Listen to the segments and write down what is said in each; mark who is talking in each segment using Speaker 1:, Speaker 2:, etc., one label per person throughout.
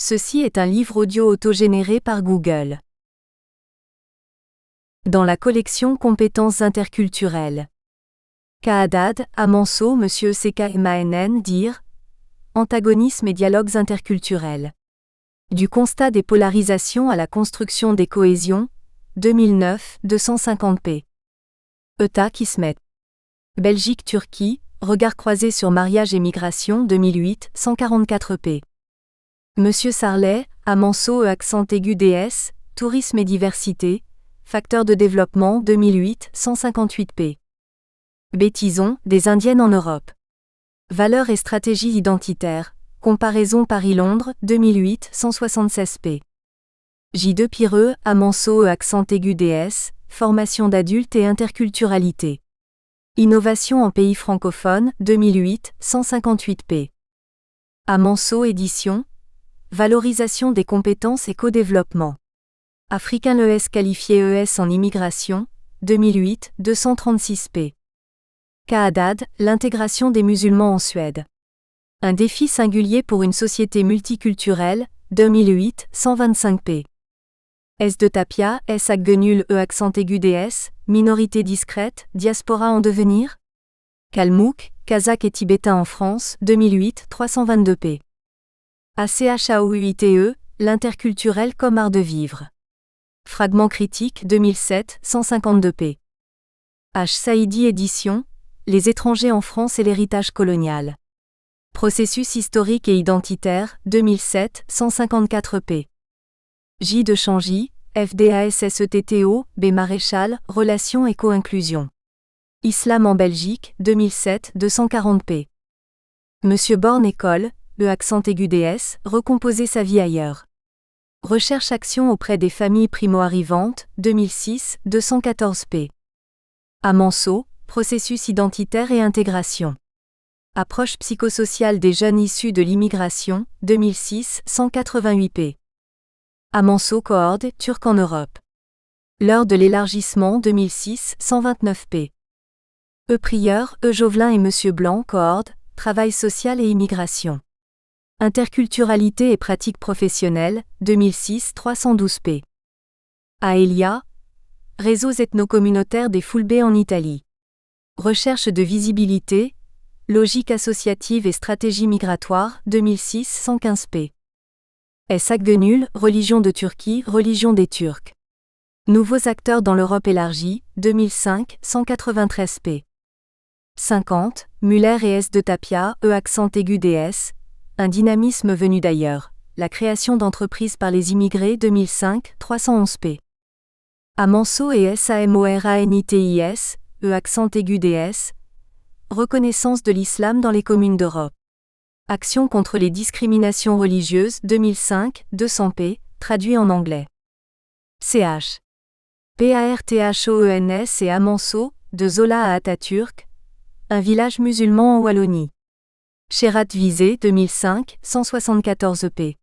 Speaker 1: Ceci est un livre audio autogénéré par Google. Dans la collection Compétences interculturelles. Ka'adad, Amanso, Monsieur CKMANN, dire Antagonisme et dialogues interculturels. Du constat des polarisations à la construction des cohésions, 2009, 250p. Eta Kismet. Belgique-Turquie, regard croisé sur mariage et migration, 2008, 144p. Monsieur Sarlet, Amanso, accent aigu DS, tourisme et diversité, facteur de développement, 2008, 158p. Bétison, des Indiennes en Europe. Valeurs et stratégies identitaires, comparaison Paris-Londres, 2008, 176p. J2 Pireux, Amanso, accent aigu DS, formation d'adultes et interculturalité. Innovation en pays francophones, 2008, 158p. Amanso édition. Valorisation des compétences et co-développement. Africain ES qualifié ES en immigration, 2008, 236p. Ka'adad, l'intégration des musulmans en Suède. Un défi singulier pour une société multiculturelle, 2008, 125p. S. de Tapia, S. Aggenul E accent aigu DS, minorité discrète, diaspora en devenir. Kalmouk, kazakh et tibétain en France, 2008, 322p. ACHAOUITE, l'interculturel comme art de vivre. Fragment critique, 2007, 152p. H. Saïdi édition, les étrangers en France et l'héritage colonial. Processus historique et identitaire, 2007, 154p. J. de Changy, FDASSETTO, B. Maréchal, relations et co-inclusion. Islam en Belgique, 2007, 240p. Monsieur Borne école, le accent aigu DS, recomposer sa vie ailleurs. Recherche-action auprès des familles primo-arrivantes, 2006, 214p. Amanso, processus identitaire et intégration. Approche psychosociale des jeunes issus de l'immigration, 2006, 188p. Amanso cohorde, turc en Europe. L'heure de l'élargissement, 2006, 129p. E. Prieur, E. Jovelin et Monsieur Blanc cohorde, travail social et immigration. Interculturalité et pratiques professionnelles, 2006, 312p. Aelia, réseaux ethno-communautaires des Fulbe en Italie. Recherche de visibilité, logique associative et stratégie migratoire, 2006, 115p. S. Aggenul, religion de Turquie, religion des Turcs. Nouveaux acteurs dans l'Europe élargie, 2005, 193p. 50, Muller et S. de Tapia, E. accent aigu DS, un dynamisme venu d'ailleurs, la création d'entreprises par les immigrés, 2005, 311p. Amanso et SAMORANITIS, E. accent aigu DS, reconnaissance de l'islam dans les communes d'Europe. Action contre les discriminations religieuses, 2005, 200p, traduit en anglais. CH. PARTHOENS et Amanso, de Zola à Atatürk, un village musulman en Wallonie. Sherat Visé, 2005, 174p.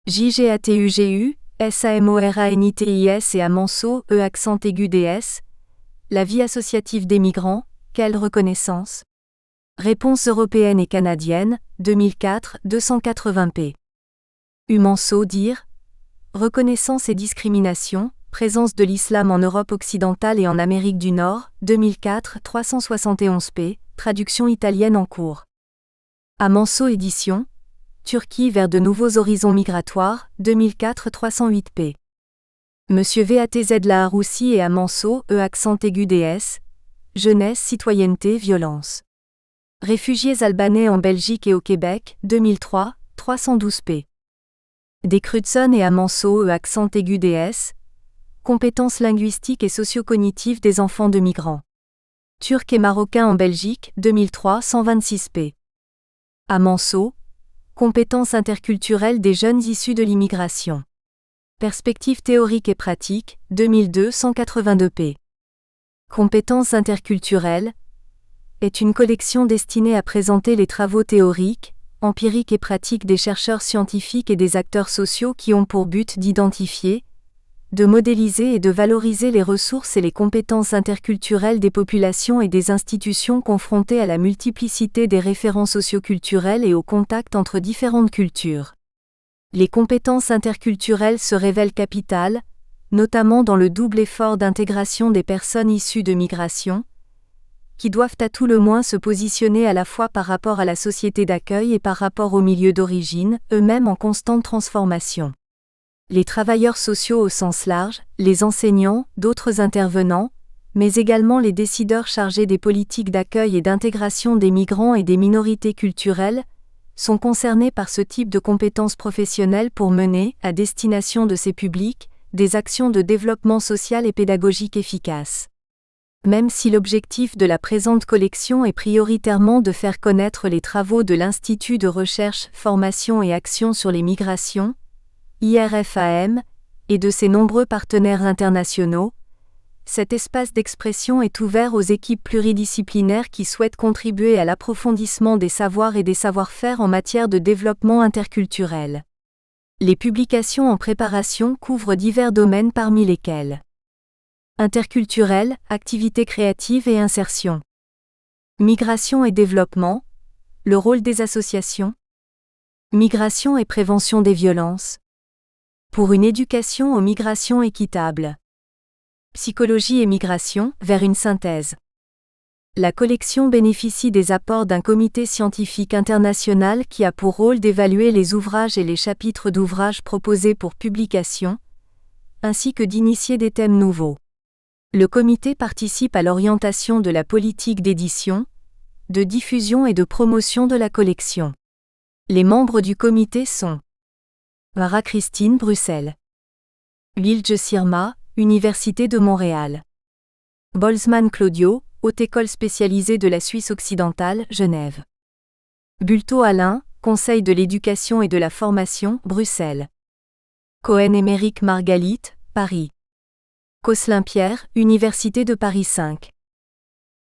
Speaker 1: JGATUGU, SAMORANITIS et Amanso, E accent aigu DS, la vie associative des migrants, quelle reconnaissance? Réponse européenne et canadienne, 2004, 280p. Umanso dire reconnaissance et discrimination, présence de l'islam en Europe occidentale et en Amérique du Nord, 2004, 371p, traduction italienne en cours. Amanso édition, Turquie vers de nouveaux horizons migratoires, 2004, 308p. Monsieur VATZ Laharoussi et Amanso, E accent aigu DS, jeunesse, citoyenneté, violence. Réfugiés albanais en Belgique et au Québec, 2003, 312p. Des Crutzen et Amanso, E accent aigu DS, compétences linguistiques et socio-cognitives des enfants de migrants. Turcs et Marocains en Belgique, 2003, 126p. Amanso, compétences interculturelles des jeunes issus de l'immigration. Perspectives théoriques et pratiques, 2002, 182p. Compétences interculturelles est une collection destinée à présenter les travaux théoriques, empiriques et pratiques des chercheurs scientifiques et des acteurs sociaux qui ont pour but d'identifier, de modéliser et de valoriser les ressources et les compétences interculturelles des populations et des institutions confrontées à la multiplicité des référents socioculturels et au contact entre différentes cultures. Les compétences interculturelles se révèlent capitales, notamment dans le double effort d'intégration des personnes issues de migration, qui doivent à tout le moins se positionner à la fois par rapport à la société d'accueil et par rapport au milieu d'origine, eux-mêmes en constante transformation. Les travailleurs sociaux au sens large, les enseignants, d'autres intervenants, mais également les décideurs chargés des politiques d'accueil et d'intégration des migrants et des minorités culturelles, sont concernés par ce type de compétences professionnelles pour mener, à destination de ces publics, des actions de développement social et pédagogique efficaces. Même si l'objectif de la présente collection est prioritairement de faire connaître les travaux de l'Institut de recherche, formation et action sur les migrations, IRFAM, et de ses nombreux partenaires internationaux, cet espace d'expression est ouvert aux équipes pluridisciplinaires qui souhaitent contribuer à l'approfondissement des savoirs et des savoir-faire en matière de développement interculturel. Les publications en préparation couvrent divers domaines parmi lesquels interculturel, activités créatives et insertion. Migration et développement, le rôle des associations. Migration et prévention des violences. Pour une éducation aux migrations équitable. Psychologie et migration, vers une synthèse. La collection bénéficie des apports d'un comité scientifique international qui a pour rôle d'évaluer les ouvrages et les chapitres d'ouvrages proposés pour publication, ainsi que d'initier des thèmes nouveaux. Le comité participe à l'orientation de la politique d'édition, de diffusion et de promotion de la collection. Les membres du comité sont Mara Christine, Bruxelles. Lilje Sirma, Université de Montréal. Boltzmann Claudio, Haute École spécialisée de la Suisse occidentale, Genève. Bulto Alain, Conseil de l'éducation et de la formation, Bruxelles. Cohen-Émeric Margalit, Paris. Cosselin Pierre, Université de Paris 5.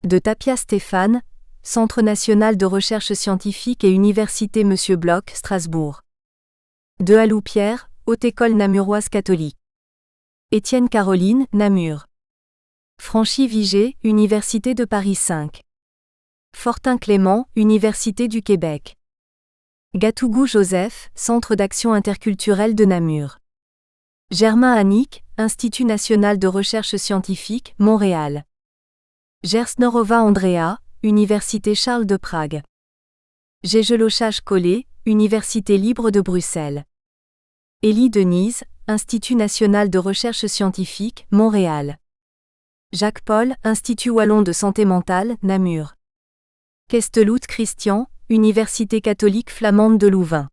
Speaker 1: De Tapia Stéphane, Centre national de recherche scientifique et Université Monsieur Bloch, Strasbourg. De Halou Pierre, Haute École namuroise catholique. Étienne Caroline, Namur. Franchi Vigée, Université de Paris 5. Fortin Clément, Université du Québec. Gatougou Joseph, Centre d'action interculturelle de Namur. Germain Annick, Institut national de recherche scientifique, Montréal. Gersnorova Andrea, Université Charles de Prague. Gégelochage Collet, Université libre de Bruxelles. Élie Denise, Institut national de recherche scientifique, Montréal. Jacques Paul, Institut wallon de santé mentale, Namur. Kestelout Christian, Université catholique flamande de Louvain.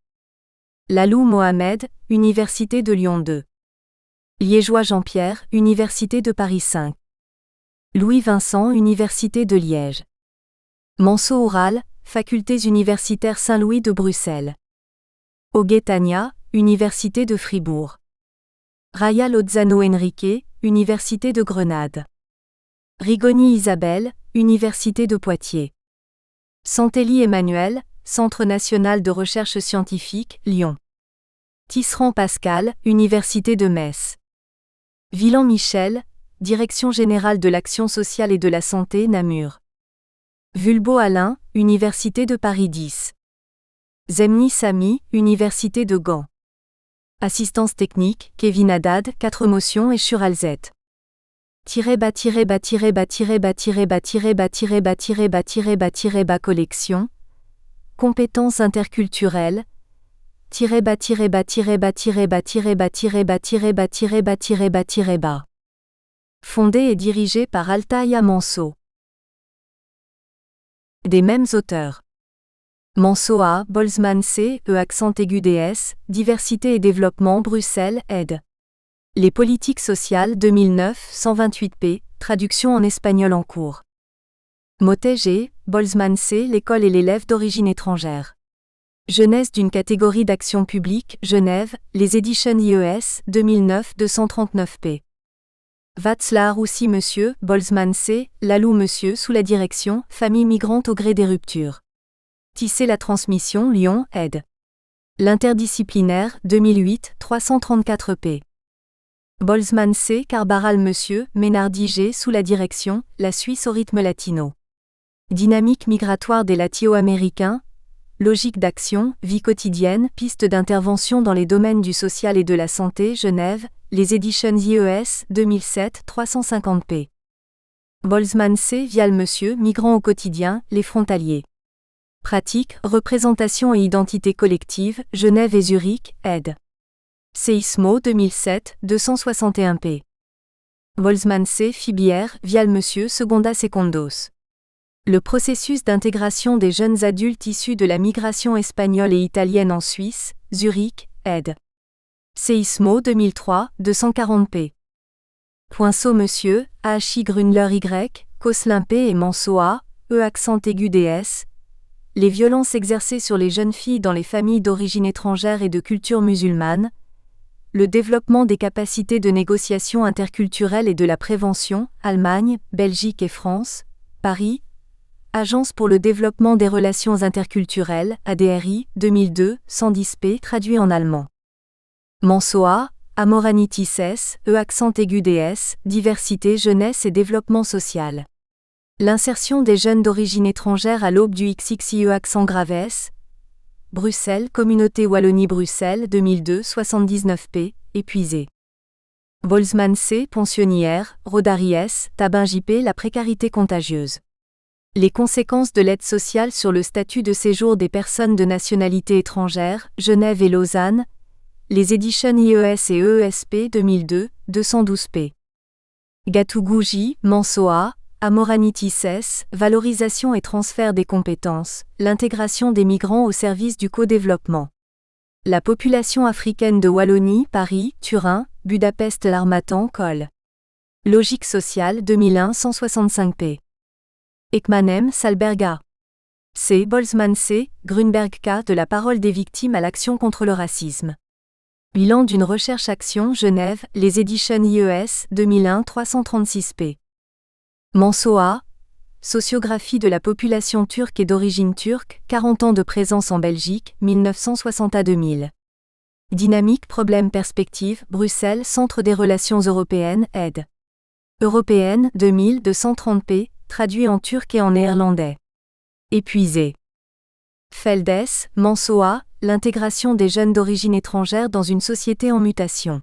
Speaker 1: Lalou Mohamed, Université de Lyon 2. Liégeois Jean-Pierre, Université de Paris 5. Louis Vincent, Université de Liège. Manceau Oral, Facultés universitaires Saint-Louis de Bruxelles. Oguet Tania, Université de Fribourg. Raya Lozano Enrique, Université de Grenade. Rigoni Isabelle, Université de Poitiers. Santelli Emmanuel, Centre national de recherche scientifique, Lyon. Tisserand Pascal, Université de Metz. Villan Michel, Direction générale de l'action sociale et de la santé, Namur. Vulbo Alain, Université de Paris 10. Zemni Sami, Université de Gand. Assistance technique, Kevin Haddad, 4 motions et Churalzette. Collection. Compétences interculturelles. Fondé et dirigé par Altaïa Manceau. Des mêmes auteurs. Manceau A, Boltzmann C, E accent aigu DS, Diversité et développement Bruxelles, ed. Les politiques sociales 2009, 128 p, traduction en espagnol en cours. Motet G, Boltzmann C, l'école et l'élève d'origine étrangère. Jeunesse d'une catégorie d'action publique, Genève, les éditions IES, 2009, 239 p. Václav Roussy Monsieur, Boltzmann C, Lalou Monsieur sous la direction, famille migrante au gré des ruptures. Tisser la transmission, Lyon, ed. L'interdisciplinaire, 2008, 334 p. Boltzmann C, Carbaral Monsieur, Ménardi G sous la direction, la Suisse au rythme latino. Dynamique migratoire des Latino-Américains, Logique d'action, vie quotidienne, pistes d'intervention dans les domaines du social et de la santé, Genève, les éditions IES, 2007, 350 p. Boltzmann C. Vial Monsieur, migrants au quotidien, les frontaliers. Pratique, représentation et identité collective, Genève et Zurich, ed. Seismo 2007, 261 p. Boltzmann C. Fibière, Vial Monsieur Seconda Secondos. Le processus d'intégration des jeunes adultes issus de la migration espagnole et italienne en Suisse, Zurich, ed. Seismo 2003, 240 p. Poinceau Monsieur, AHI Grünler Y, Cosselin P et Manceau A, E accent aigu DS. Les violences exercées sur les jeunes filles dans les familles d'origine étrangère et de culture musulmane. Le développement des capacités de négociation interculturelle et de la prévention, Allemagne, Belgique et France, Paris. Agence pour le développement des relations interculturelles, ADRI, 2002, 110 p. traduit en allemand. Manceau A, Amoranitis S, E accent aigu DS, diversité, jeunesse et développement social. L'insertion des jeunes d'origine étrangère à l'aube du XXIE accent grave S. Bruxelles, Communauté Wallonie-Bruxelles, 2002, 79 p. épuisé. Boltzmann C. Pensionnière, Rodari S. Tabin JP. La précarité contagieuse. Les conséquences de l'aide sociale sur le statut de séjour des personnes de nationalité étrangère, Genève et Lausanne. Les éditions IES et EESP 2002, 212 p. Gatougou J. Manceau A. Amoranitis S. Valorisation et transfert des compétences, l'intégration des migrants au service du co-développement. La population africaine de Wallonie, Paris, Turin, Budapest, L'Harmattan, Col. Logique sociale 2001, 165 p. Ekman M. Salberga. C. Boltzmann C. Grünberg K. De la parole des victimes à l'action contre le racisme. Bilan d'une recherche-action, Genève, les éditions IES, 2001, 336 p. Manceau A. Sociographie de la population turque et d'origine turque, 40 ans de présence en Belgique, 1960 à 2000. Dynamique, problème, perspective, Bruxelles, Centre des relations européennes, ed. Européenne, 2000, 230 p. traduit en turc et en néerlandais. Épuisé. Feldes, Manceau A. L'intégration des jeunes d'origine étrangère dans une société en mutation.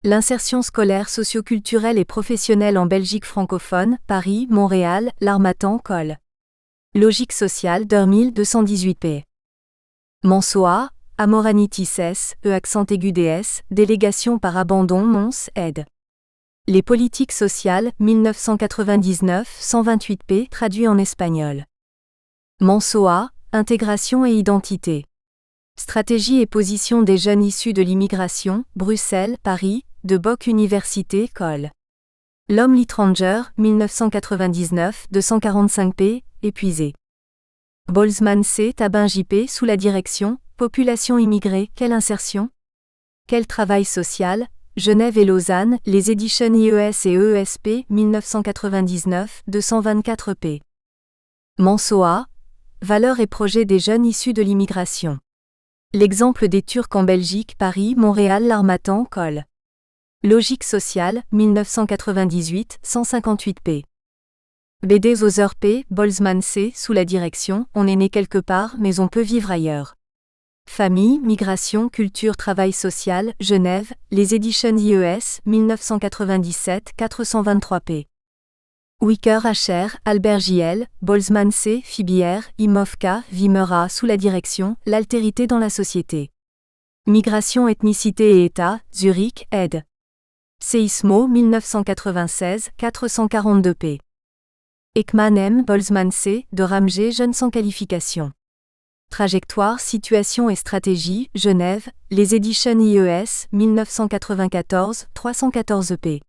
Speaker 1: L'insertion scolaire socioculturelle et professionnelle en Belgique francophone, Paris, Montréal, L'Harmattan, Col. Logique sociale 2218 p. Manceau A. Amoranitis S. E accent aigu DS, délégation par abandon Mons, ed. Les politiques sociales, 1999, 128 p. traduit en espagnol. Manceau A. Intégration et identité. Stratégie et position des jeunes issus de l'immigration, Bruxelles, Paris, de Bock Université, Col. L'homme Litranger, 1999, 245 p. épuisé. Boltzmann C. Tabin JP. Sous la direction, population immigrée, quelle insertion? Quel travail social? Genève et Lausanne, les éditions IES et EESP, 1999, 224 p. Manceau A. Valeurs et projets des jeunes issus de l'immigration. L'exemple des Turcs en Belgique, Paris, Montréal, L'Harmattan, Col. Logique sociale, 1998, 158 p. BD Zother P. Boltzmann C. Sous la direction, on est né quelque part mais on peut vivre ailleurs. Famille, migration, culture, travail social, Genève, les éditions IES, 1997, 423 p. Wicker HR, Albert JL, Boltzmann C. Fibière, Imovka, Vimera. Sous la direction, l'altérité dans la société. Migration, ethnicité et État, Zurich, ed. Seismo 1996, 442 p. Ekman M. Boltzmann C. De Ramgé, jeunes sans qualification. Trajectoire, situation et stratégie, Genève, les éditions IES, 1994, 314 p.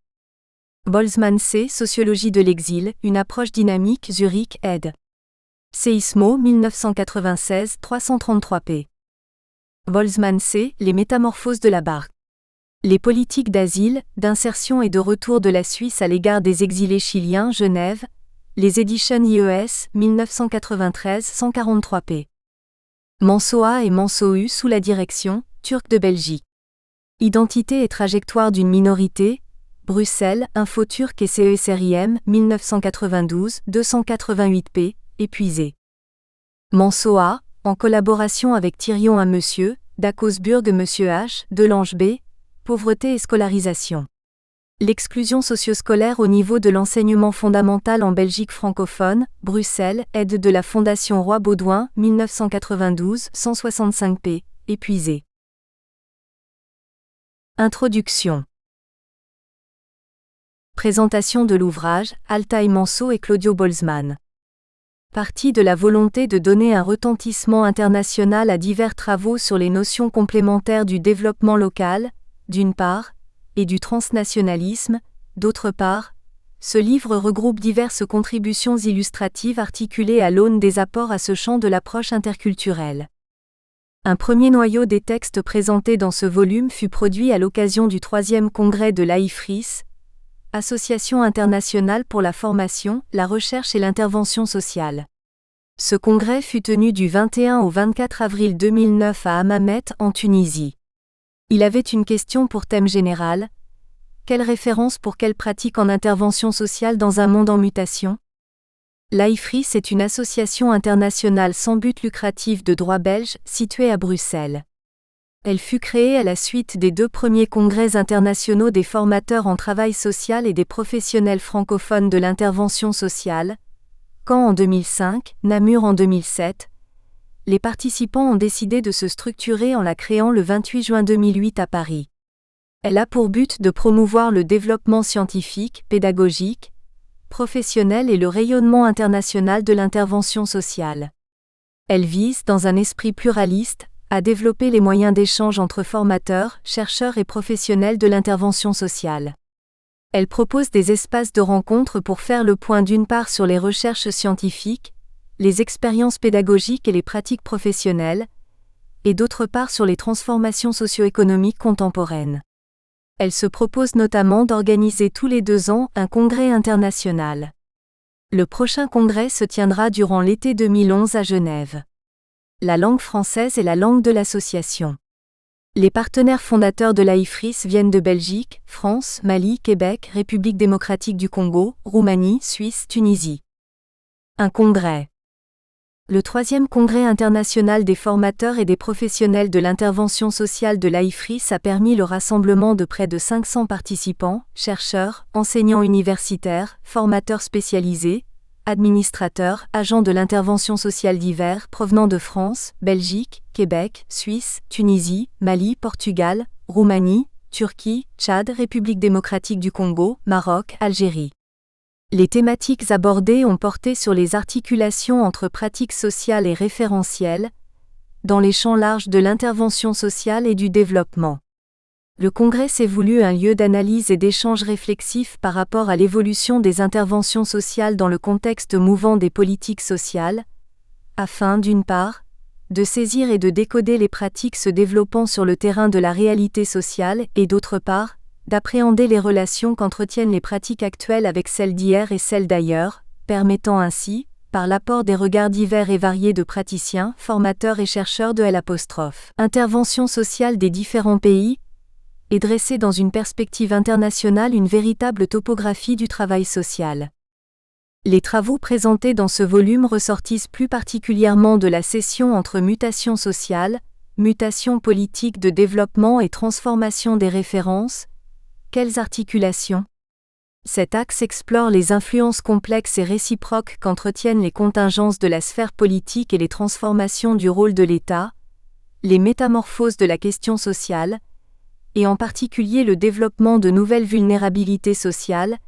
Speaker 1: Boltzmann C. Sociologie de l'exil, une approche dynamique, Zurich, ed. Seismo 1996, 333 p. Boltzmann C. Les métamorphoses de la barque. Les politiques d'asile, d'insertion et de retour de la Suisse à l'égard des exilés chiliens, Genève, les éditions IES, 1993, 143 p. Manceau A et Manceau U. Sous la direction, Turc de Belgique. Identité et trajectoire d'une minorité, Bruxelles, Info Turc et CESRIM, 1992, 288 p. épuisé. Manceau A. en collaboration avec Thirion à Monsieur, Dacosburg Monsieur H, Delange B, Pauvreté et scolarisation. L'exclusion socio-scolaire au niveau de l'enseignement fondamental en Belgique francophone, Bruxelles, aide de la Fondation Roi Baudouin, 1992, 165 p, épuisé. Introduction. Présentation de l'ouvrage, Altaï Manso et Claudio Boltzmann. Partie de la volonté de donner un retentissement international à divers travaux sur les notions complémentaires du développement local, d'une part, et du transnationalisme, d'autre part, ce livre regroupe diverses contributions illustratives articulées à l'aune des apports à ce champ de l'approche interculturelle. Un premier noyau des textes présentés dans ce volume fut produit à l'occasion du 3e congrès de l'AIFRIS, Association internationale pour la formation, la recherche et l'intervention sociale. Ce congrès fut tenu du 21 au 24 avril 2009 à Hammamet, en Tunisie. Il avait une question pour thème général. Quelle référence pour quelle pratique en intervention sociale dans un monde en mutation ? L'AIFRIS est une association internationale sans but lucratif de droit belge, située à Bruxelles. Elle fut créée à la suite des 2 premiers congrès internationaux des formateurs en travail social et des professionnels francophones de l'intervention sociale, Caen en 2005, Namur en 2007. Les participants ont décidé de se structurer en la créant le 28 juin 2008 à Paris. Elle a pour but de promouvoir le développement scientifique, pédagogique, professionnel et le rayonnement international de l'intervention sociale. Elle vise, dans un esprit pluraliste, à développer les moyens d'échange entre formateurs, chercheurs et professionnels de l'intervention sociale. Elle propose des espaces de rencontre pour faire le point d'une part sur les recherches scientifiques, les expériences pédagogiques et les pratiques professionnelles, et d'autre part sur les transformations socio-économiques contemporaines. Elle se propose notamment d'organiser tous les 2 ans un congrès international. Le prochain congrès se tiendra durant l'été 2011 à Genève. La langue française est la langue de l'association. Les partenaires fondateurs de l'AIFRIS viennent de Belgique, France, Mali, Québec, République démocratique du Congo, Roumanie, Suisse, Tunisie. Un congrès. Le 3e congrès international des formateurs et des professionnels de l'intervention sociale de l'AIFRIS a permis le rassemblement de près de 500 participants, chercheurs, enseignants universitaires, formateurs spécialisés, administrateurs, agents de l'intervention sociale divers provenant de France, Belgique, Québec, Suisse, Tunisie, Mali, Portugal, Roumanie, Turquie, Tchad, République démocratique du Congo, Maroc, Algérie. Les thématiques abordées ont porté sur les articulations entre pratiques sociales et référentielles, dans les champs larges de l'intervention sociale et du développement. Le congrès s'est voulu un lieu d'analyse et d'échange réflexif par rapport à l'évolution des interventions sociales dans le contexte mouvant des politiques sociales, afin, d'une part, de saisir et de décoder les pratiques se développant sur le terrain de la réalité sociale et d'autre part, d'appréhender les relations qu'entretiennent les pratiques actuelles avec celles d'hier et celles d'ailleurs, permettant ainsi, par l'apport des regards divers et variés de praticiens, formateurs et chercheurs de l'intervention sociale des différents pays, et dresser dans une perspective internationale une véritable topographie du travail social. Les travaux présentés dans ce volume ressortissent plus particulièrement de la session entre mutation sociale, mutation politique de développement et transformation des références. Quelles articulations ? Cet axe explore les influences complexes et réciproques qu'entretiennent les contingences de la sphère politique et les transformations du rôle de l'État, les métamorphoses de la question sociale, et en particulier le développement de nouvelles vulnérabilités sociales,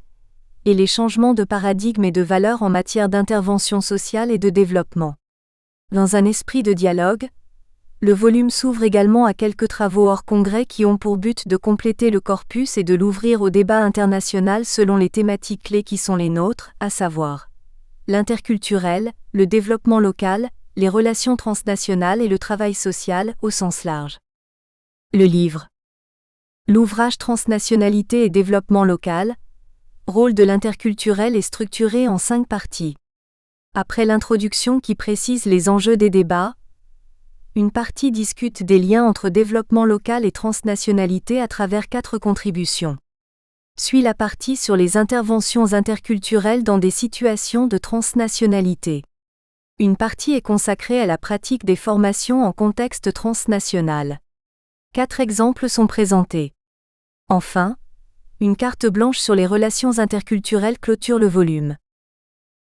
Speaker 1: et les changements de paradigme et de valeurs en matière d'intervention sociale et de développement. Dans un esprit de dialogue, le volume s'ouvre également à quelques travaux hors congrès qui ont pour but de compléter le corpus et de l'ouvrir au débat international selon les thématiques clés qui sont les nôtres, à savoir l'interculturel, le développement local, les relations transnationales et le travail social au sens large. Le livre. L'ouvrage Transnationalité et développement local, rôle de l'interculturel est structuré en 5 parties. Après l'introduction qui précise les enjeux des débats, une partie discute des liens entre développement local et transnationalité à travers 4 contributions. Suit la partie sur les interventions interculturelles dans des situations de transnationalité. Une partie est consacrée à la pratique des formations en contexte transnational. 4 exemples sont présentés. Enfin, une carte blanche sur les relations interculturelles clôture le volume.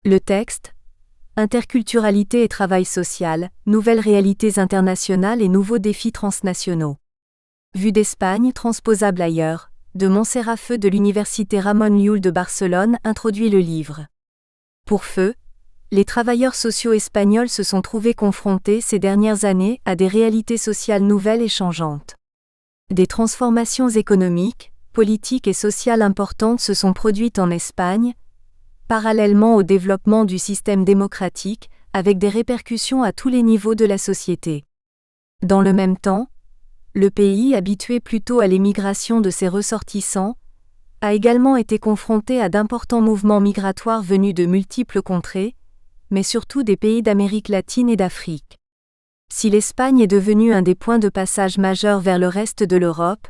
Speaker 1: Le texte, Interculturalité et travail social, nouvelles réalités internationales et nouveaux défis transnationaux. Vue d'Espagne transposable ailleurs, de Montserrat Feu de l'Université Ramon Llull de Barcelone introduit le livre. Pour Feu, les travailleurs sociaux espagnols se sont trouvés confrontés ces dernières années à des réalités sociales nouvelles et changeantes. Des transformations économiques, politiques et sociales importantes se sont produites en Espagne, parallèlement au développement du système démocratique, avec des répercussions à tous les niveaux de la société. Dans le même temps, le pays, habitué plutôt à l'émigration de ses ressortissants, a également été confronté à d'importants mouvements migratoires venus de multiples contrées, mais surtout des pays d'Amérique latine et d'Afrique. Si l'Espagne est devenue un des points de passage majeurs vers le reste de l'Europe,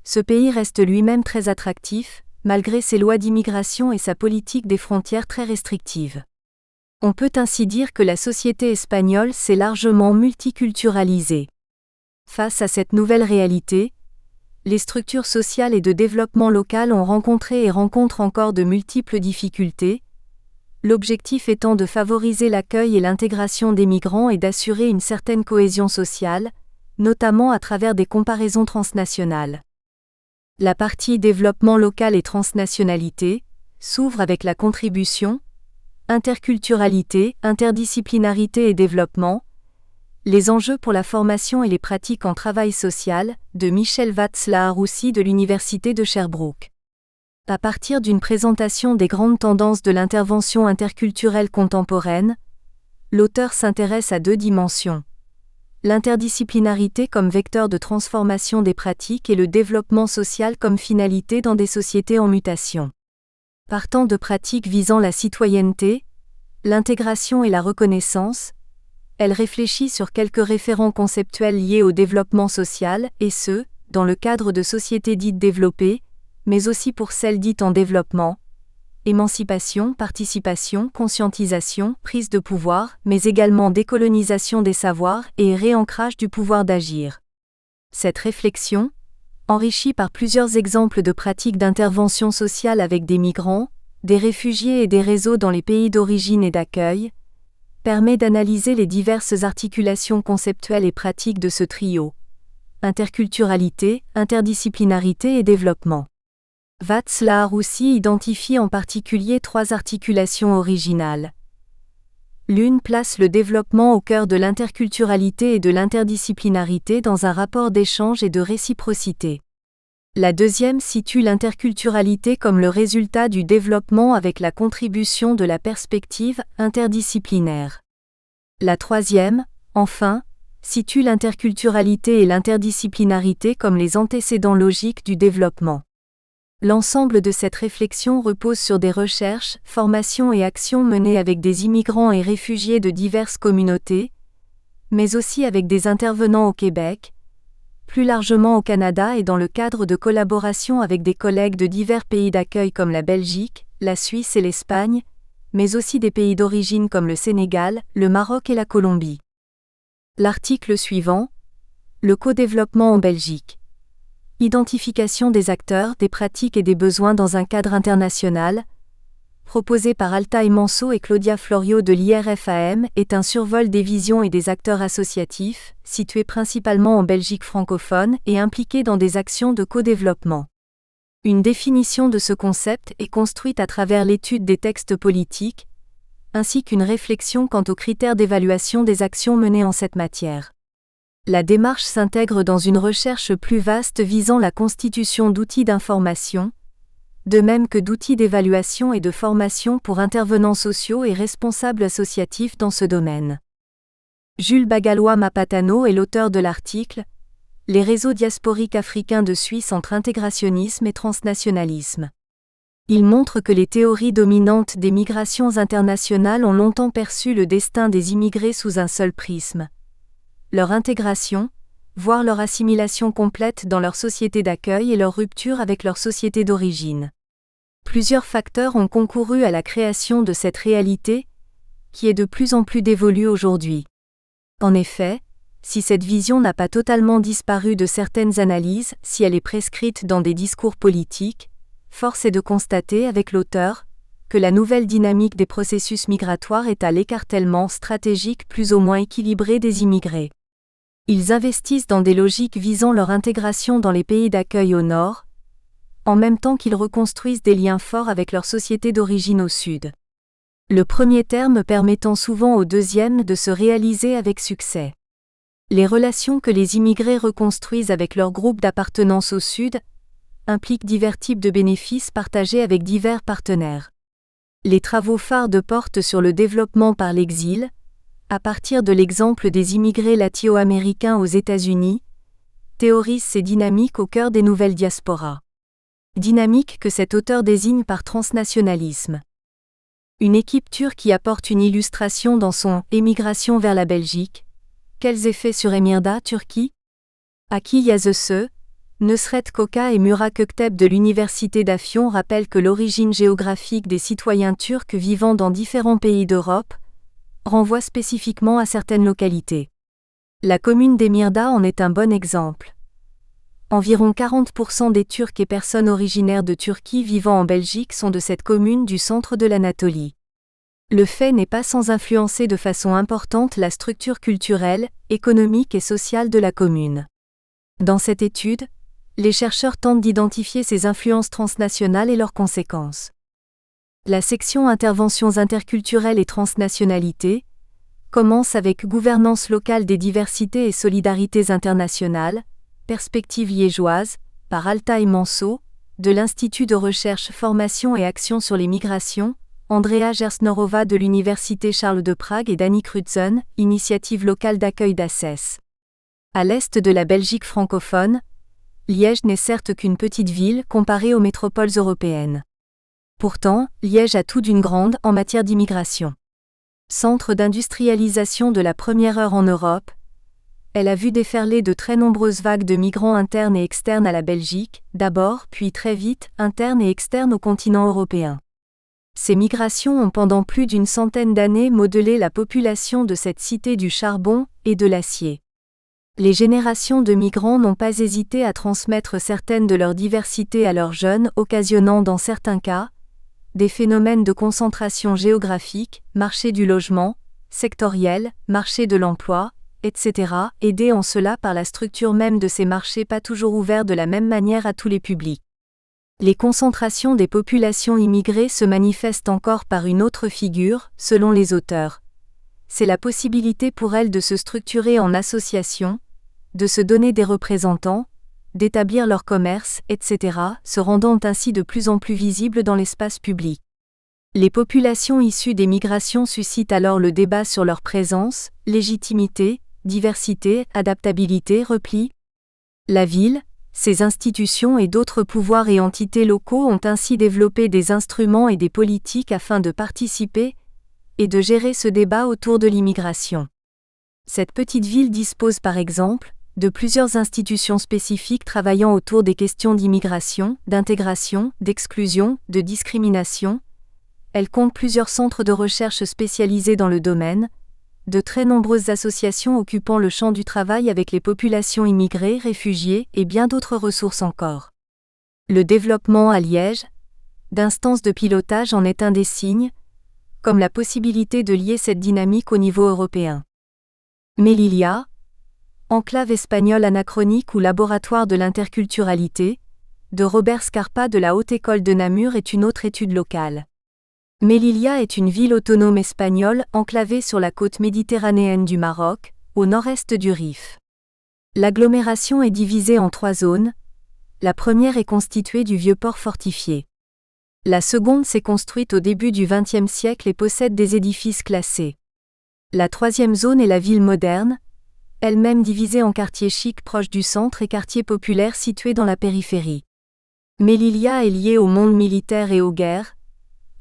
Speaker 1: ce pays reste lui-même très attractif, malgré ses lois d'immigration et sa politique des frontières très restrictive. On peut ainsi dire que la société espagnole s'est largement multiculturalisée. Face à cette nouvelle réalité, les structures sociales et de développement local ont rencontré et rencontrent encore de multiples difficultés, l'objectif étant de favoriser l'accueil et l'intégration des migrants et d'assurer une certaine cohésion sociale, notamment à travers des comparaisons transnationales. La partie développement local et transnationalité s'ouvre avec la contribution interculturalité, interdisciplinarité et développement, les enjeux pour la formation et les pratiques en travail social, de Michel Vatz-Laharoussi de l'Université de Sherbrooke. À partir d'une présentation des grandes tendances de l'intervention interculturelle contemporaine, l'auteur s'intéresse à 2 dimensions. L'interdisciplinarité comme vecteur de transformation des pratiques et le développement social comme finalité dans des sociétés en mutation. Partant de pratiques visant la citoyenneté, l'intégration et la reconnaissance, elle réfléchit sur quelques référents conceptuels liés au développement social, et ce, dans le cadre de sociétés dites développées, mais aussi pour celles dites en développement, émancipation, participation, conscientisation, prise de pouvoir, mais également décolonisation des savoirs et réancrage du pouvoir d'agir. Cette réflexion, enrichie par plusieurs exemples de pratiques d'intervention sociale avec des migrants, des réfugiés et des réseaux dans les pays d'origine et d'accueil, permet d'analyser les diverses articulations conceptuelles et pratiques de ce trio: interculturalité, interdisciplinarité et développement. Vatz-Laharoussi identifie en particulier 3 articulations originales. L'une place le développement au cœur de l'interculturalité et de l'interdisciplinarité dans un rapport d'échange et de réciprocité. La deuxième situe l'interculturalité comme le résultat du développement avec la contribution de la perspective interdisciplinaire. La troisième, enfin, situe l'interculturalité et l'interdisciplinarité comme les antécédents logiques du développement. L'ensemble de cette réflexion repose sur des recherches, formations et actions menées avec des immigrants et réfugiés de diverses communautés, mais aussi avec des intervenants au Québec, plus largement au Canada et dans le cadre de collaboration avec des collègues de divers pays d'accueil comme la Belgique, la Suisse et l'Espagne, mais aussi des pays d'origine comme le Sénégal, le Maroc et la Colombie. L'article suivant, le co-développement en Belgique. Identification des acteurs, des pratiques et des besoins dans un cadre international, proposé par Altaï Manso et Claudia Florio de l'IRFAM, est un survol des visions et des acteurs associatifs, situés principalement en Belgique francophone et impliqués dans des actions de co-développement. Une définition de ce concept est construite à travers l'étude des textes politiques, ainsi qu'une réflexion quant aux critères d'évaluation des actions menées en cette matière. La démarche s'intègre dans une recherche plus vaste visant la constitution d'outils d'information, de même que d'outils d'évaluation et de formation pour intervenants sociaux et responsables associatifs dans ce domaine. Jules Bagalois-Mapatano est l'auteur de l'article « Les réseaux diasporiques africains de Suisse entre intégrationnisme et transnationalisme ». Il montre que les théories dominantes des migrations internationales ont longtemps perçu le destin des immigrés sous un seul prisme: leur intégration, voire leur assimilation complète dans leur société d'accueil et leur rupture avec leur société d'origine. Plusieurs facteurs ont concouru à la création de cette réalité, qui est de plus en plus dévolue aujourd'hui. En effet, si cette vision n'a pas totalement disparu de certaines analyses, si elle est prescrite dans des discours politiques, force est de constater avec l'auteur que la nouvelle dynamique des processus migratoires est à l'écartèlement stratégique plus ou moins équilibré des immigrés. Ils investissent dans des logiques visant leur intégration dans les pays d'accueil au nord, en même temps qu'ils reconstruisent des liens forts avec leur société d'origine au sud. Le premier terme permettant souvent au deuxième de se réaliser avec succès. Les relations que les immigrés reconstruisent avec leur groupe d'appartenance au sud impliquent divers types de bénéfices partagés avec divers partenaires. Les travaux phares de portent sur le développement par l'exil, à partir de l'exemple des immigrés latino-américains aux États-Unis, théorisent ces dynamiques au cœur des nouvelles diasporas. Dynamique que cet auteur désigne par transnationalisme. Une équipe turque y apporte une illustration dans son « Émigration vers la Belgique ». Quels effets sur Emirdağ, Turquie? Aki Yazıcı, Nusret Koca et Murat Göktep de l'Université d'Afyon rappellent que l'origine géographique des citoyens turcs vivant dans différents pays d'Europe renvoie spécifiquement à certaines localités. La commune d'Emirdağ en est un bon exemple. Environ 40% des Turcs et personnes originaires de Turquie vivant en Belgique sont de cette commune du centre de l'Anatolie. Le fait n'est pas sans influencer de façon importante la structure culturelle, économique et sociale de la commune. Dans cette étude, les chercheurs tentent d'identifier ces influences transnationales et leurs conséquences. La section Interventions interculturelles et transnationalité commence avec Gouvernance locale des diversités et solidarités internationales, Perspectives liégeoises, par Altaï Manso, de l'Institut de recherche, formation et action sur les migrations, Andrea Gersnorova de l'Université Charles de Prague et Dani Crutzen, Initiative locale d'accueil d'Assès. À l'est de la Belgique francophone, Liège n'est certes qu'une petite ville comparée aux métropoles européennes. Pourtant, Liège a tout d'une grande en matière d'immigration. Centre d'industrialisation de la première heure en Europe, elle a vu déferler de très nombreuses vagues de migrants internes et externes à la Belgique, d'abord, puis très vite, internes et externes au continent européen. Ces migrations ont pendant plus d'une centaine d'années modelé la population de cette cité du charbon et de l'acier. Les générations de migrants n'ont pas hésité à transmettre certaines de leurs diversités à leurs jeunes, occasionnant dans certains cas des phénomènes de concentration géographique, marché du logement, sectoriel, marché de l'emploi, etc., aidés en cela par la structure même de ces marchés pas toujours ouverts de la même manière à tous les publics. Les concentrations des populations immigrées se manifestent encore par une autre figure, selon les auteurs. C'est la possibilité pour elles de se structurer en association, de se donner des représentants, d'établir leur commerce, etc., se rendant ainsi de plus en plus visibles dans l'espace public. Les populations issues des migrations suscitent alors le débat sur leur présence, légitimité, diversité, adaptabilité, repli. La ville, ses institutions et d'autres pouvoirs et entités locaux ont ainsi développé des instruments et des politiques afin de participer et de gérer ce débat autour de l'immigration. Cette petite ville dispose par exemple de plusieurs institutions spécifiques travaillant autour des questions d'immigration, d'intégration, d'exclusion, de discrimination. Elle compte plusieurs centres de recherche spécialisés dans le domaine, de très nombreuses associations occupant le champ du travail avec les populations immigrées, réfugiées et bien d'autres ressources encore. Le développement à Liège d'instances de pilotage en est un des signes, comme la possibilité de lier cette dynamique au niveau européen. Melilla, enclave espagnole anachronique ou laboratoire de l'interculturalité, de Robert Scarpa de la Haute École de Namur est une autre étude locale. Melilla est une ville autonome espagnole enclavée sur la côte méditerranéenne du Maroc, au nord-est du Rif. L'agglomération est divisée en 3 zones. La première est constituée du vieux port fortifié. La seconde s'est construite au début du XXe siècle et possède des édifices classés. La troisième zone est la ville moderne, elle-même divisée en quartiers chics proches du centre et quartiers populaires situés dans la périphérie. Melilla est liée au monde militaire et aux guerres,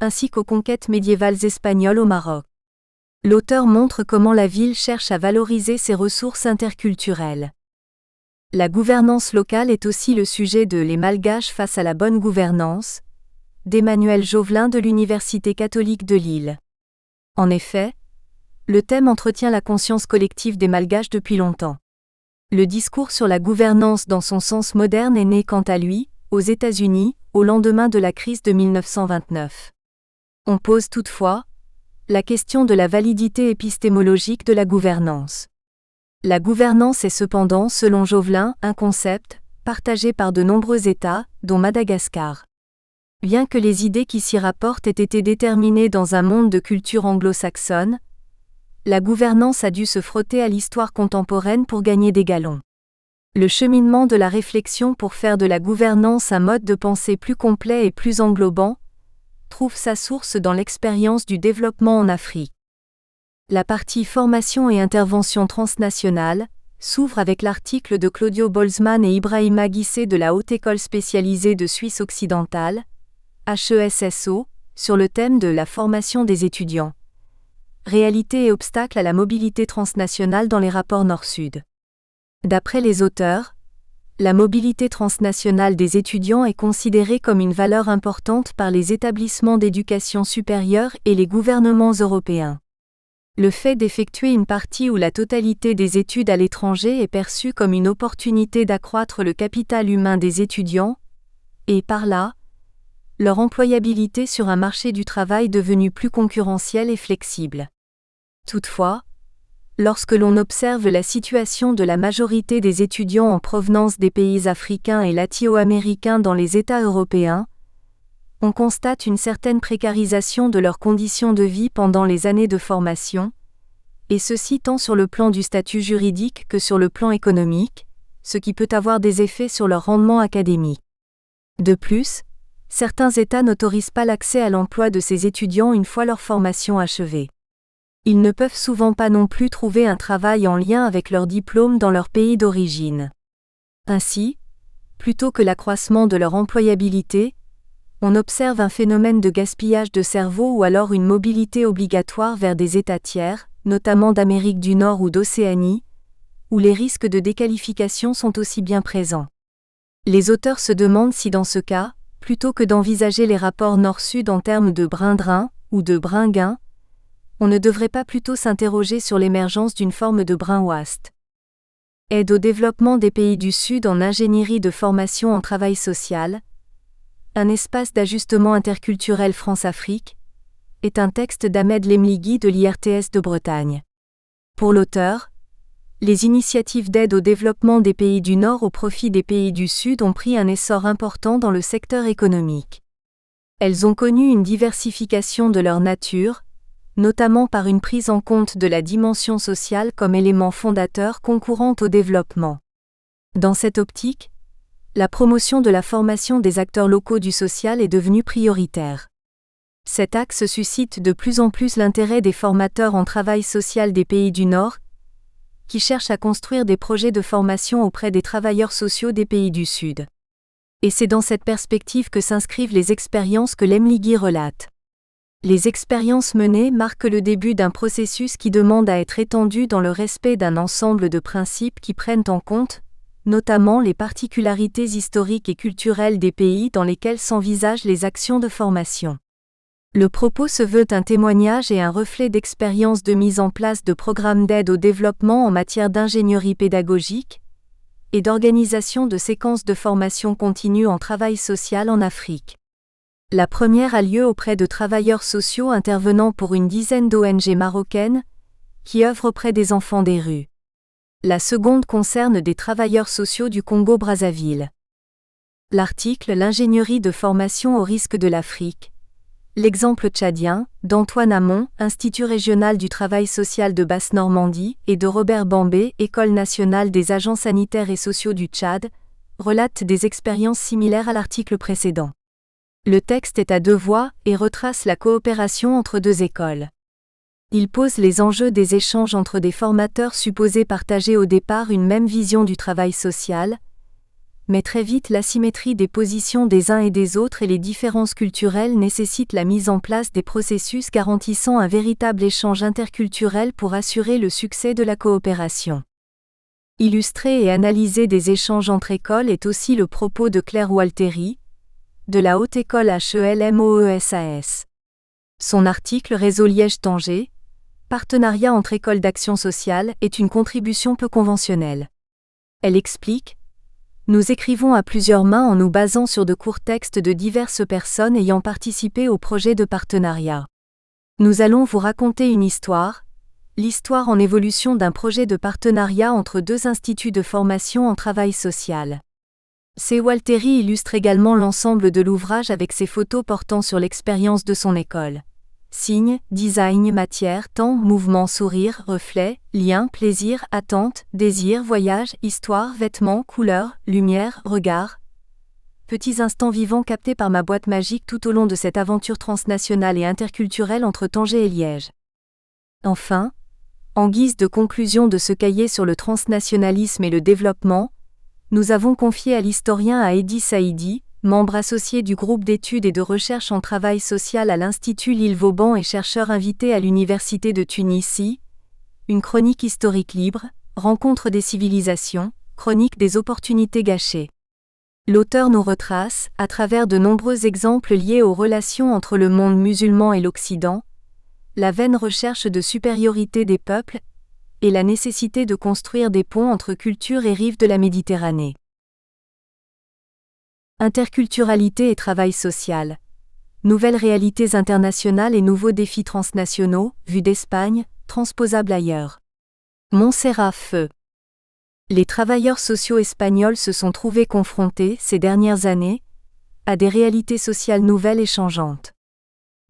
Speaker 1: ainsi qu'aux conquêtes médiévales espagnoles au Maroc. L'auteur montre comment la ville cherche à valoriser ses ressources interculturelles. La gouvernance locale est aussi le sujet de Les Malgaches face à la bonne gouvernance, d'Emmanuel Jovelin de l'Université catholique de Lille. En effet, Le thème entretient la conscience collective des Malgaches depuis longtemps. Le discours sur la gouvernance dans son sens moderne est né quant à lui, aux États-Unis, au lendemain de la crise de 1929. On pose toutefois la question de la validité épistémologique de la gouvernance. La gouvernance est cependant, selon Jovelin, un concept partagé par de nombreux États, dont Madagascar. Bien que les idées qui s'y rapportent aient été déterminées dans un monde de culture anglo-saxonne, la gouvernance a dû se frotter à l'histoire contemporaine pour gagner des galons. Le cheminement de la réflexion pour faire de la gouvernance un mode de pensée plus complet et plus englobant trouve sa source dans l'expérience du développement en Afrique. La partie formation et intervention transnationale s'ouvre avec l'article de Claudio Boltzmann et Ibrahima Guissé de la Haute École spécialisée de Suisse occidentale, HESSO, sur le thème de la formation des étudiants. Réalité et obstacles à la mobilité transnationale dans les rapports Nord-Sud. D'après les auteurs, la mobilité transnationale des étudiants est considérée comme une valeur importante par les établissements d'éducation supérieure et les gouvernements européens. Le fait d'effectuer une partie ou la totalité des études à l'étranger est perçu comme une opportunité d'accroître le capital humain des étudiants, et par là, leur employabilité sur un marché du travail devenu plus concurrentiel et flexible. Toutefois, lorsque l'on observe la situation de la majorité des étudiants en provenance des pays africains et latino-américains dans les États européens, on constate une certaine précarisation de leurs conditions de vie pendant les années de formation, et ceci tant sur le plan du statut juridique que sur le plan économique, ce qui peut avoir des effets sur leur rendement académique. De plus, certains États n'autorisent pas l'accès à l'emploi de ces étudiants une fois leur formation achevée. Ils ne peuvent souvent pas non plus trouver un travail en lien avec leur diplôme dans leur pays d'origine. Ainsi, plutôt que l'accroissement de leur employabilité, on observe un phénomène de gaspillage de cerveau ou alors une mobilité obligatoire vers des États tiers, notamment d'Amérique du Nord ou d'Océanie, où les risques de déqualification sont aussi bien présents. Les auteurs se demandent si dans ce cas, plutôt que d'envisager les rapports Nord-Sud en termes de brin-drain ou de brin-gain, on ne devrait pas plutôt s'interroger sur l'émergence d'une forme de brin-ouest. Aide au développement des pays du Sud en ingénierie de formation en travail social, un espace d'ajustement interculturel France-Afrique, est un texte d'Ahmed Lemligui de l'IRTS de Bretagne. Pour l'auteur, les initiatives d'aide au développement des pays du Nord au profit des pays du Sud ont pris un essor important dans le secteur économique. Elles ont connu une diversification de leur nature, notamment par une prise en compte de la dimension sociale comme élément fondateur concourant au développement. Dans cette optique, la promotion de la formation des acteurs locaux du social est devenue prioritaire. Cet axe suscite de plus en plus l'intérêt des formateurs en travail social des pays du Nord, qui cherchent à construire des projets de formation auprès des travailleurs sociaux des pays du Sud. Et c'est dans cette perspective que s'inscrivent les expériences que Lemligui relate. Les expériences menées marquent le début d'un processus qui demande à être étendu dans le respect d'un ensemble de principes qui prennent en compte, notamment les particularités historiques et culturelles des pays dans lesquels s'envisagent les actions de formation. Le propos se veut un témoignage et un reflet d'expériences de mise en place de programmes d'aide au développement en matière d'ingénierie pédagogique et d'organisation de séquences de formation continue en travail social en Afrique. La première a lieu auprès de travailleurs sociaux intervenant pour une dizaine d'ONG marocaines qui œuvrent auprès des enfants des rues. La seconde concerne des travailleurs sociaux du Congo-Brazzaville. L'article L'ingénierie de formation au risque de l'Afrique. L'exemple tchadien, d'Antoine Hamon, Institut régional du travail social de Basse-Normandie, et de Robert Bambé, École nationale des agents sanitaires et sociaux du Tchad, relate des expériences similaires à l'article précédent. Le texte est à deux voix et retrace la coopération entre deux écoles. Il pose les enjeux des échanges entre des formateurs supposés partager au départ une même vision du travail social, mais très vite l'asymétrie des positions des uns et des autres et les différences culturelles nécessitent la mise en place des processus garantissant un véritable échange interculturel pour assurer le succès de la coopération. Illustrer et analyser des échanges entre écoles est aussi le propos de Claire Walteri, de la Haute École HELMOESAS. Son article Réseau Liège-Tanger partenariat entre écoles d'action sociale est une contribution peu conventionnelle. Elle explique: nous écrivons à plusieurs mains en nous basant sur de courts textes de diverses personnes ayant participé au projet de partenariat. Nous allons vous raconter une histoire, l'histoire en évolution d'un projet de partenariat entre deux instituts de formation en travail social. C. Walteri illustre également l'ensemble de l'ouvrage avec ses photos portant sur l'expérience de son école. Signes, design, matière, temps, mouvement, sourire, reflet, lien, plaisir, attente, désir, voyage, histoire, vêtements, couleurs, lumière, regard. Petits instants vivants captés par ma boîte magique tout au long de cette aventure transnationale et interculturelle entre Tanger et Liège. Enfin, en guise de conclusion de ce cahier sur le transnationalisme et le développement, nous avons confié à l'historien Heidi Saidi, membre associé du groupe d'études et de recherche en travail social à l'Institut L'Île Vauban et chercheur invité à l'Université de Tunisie, une chronique historique libre, rencontre des civilisations, chronique des opportunités gâchées. L'auteur nous retrace, à travers de nombreux exemples liés aux relations entre le monde musulman et l'Occident, la vaine recherche de supériorité des peuples et la nécessité de construire des ponts entre cultures et rives de la Méditerranée. Interculturalité et travail social. Nouvelles réalités internationales et nouveaux défis transnationaux, vus d'Espagne, transposables ailleurs. Montserrat Feu. Les travailleurs sociaux espagnols se sont trouvés confrontés, ces dernières années, à des réalités sociales nouvelles et changeantes.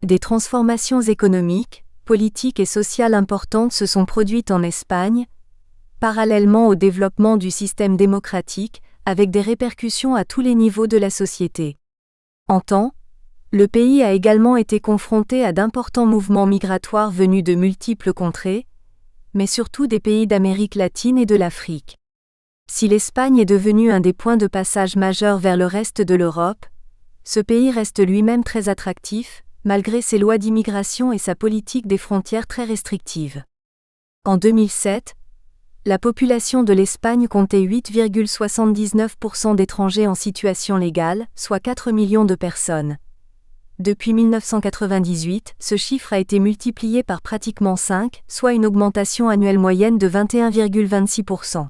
Speaker 1: Des transformations économiques, politiques et sociales importantes se sont produites en Espagne, parallèlement au développement du système démocratique, avec des répercussions à tous les niveaux de la société. En temps, le pays a également été confronté à d'importants mouvements migratoires venus de multiples contrées, mais surtout des pays d'Amérique latine et de l'Afrique. Si l'Espagne est devenue un des points de passage majeurs vers le reste de l'Europe, ce pays reste lui-même très attractif, malgré ses lois d'immigration et sa politique des frontières très restrictive. En 2007, la population de l'Espagne comptait 8,79% d'étrangers en situation légale, soit 4 millions de personnes. Depuis 1998, ce chiffre a été multiplié par pratiquement 5, soit une augmentation annuelle moyenne de 21,26%.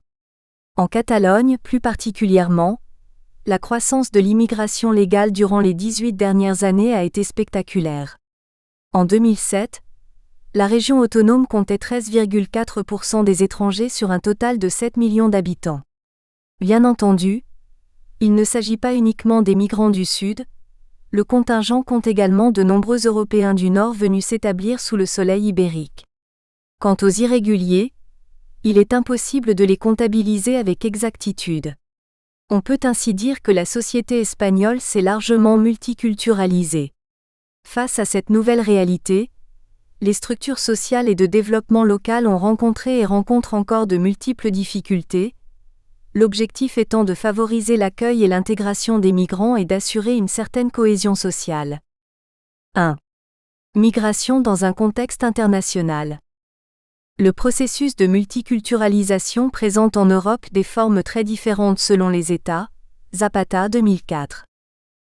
Speaker 1: En Catalogne, plus particulièrement, la croissance de l'immigration légale durant les 18 dernières années a été spectaculaire. En 2007, la région autonome comptait 13,4% des étrangers sur un total de 7 millions d'habitants. Bien entendu, il ne s'agit pas uniquement des migrants du Sud, le contingent compte également de nombreux Européens du Nord venus s'établir sous le soleil ibérique. Quant aux irréguliers, il est impossible de les comptabiliser avec exactitude. On peut ainsi dire que la société espagnole s'est largement multiculturalisée. Face à cette nouvelle réalité, les structures sociales et de développement local ont rencontré et rencontrent encore de multiples difficultés, l'objectif étant de favoriser l'accueil et l'intégration des migrants et d'assurer une certaine cohésion sociale. 1. Migration dans un contexte international. Le processus de multiculturalisation présente en Europe des formes très différentes selon les États. Zapata 2004.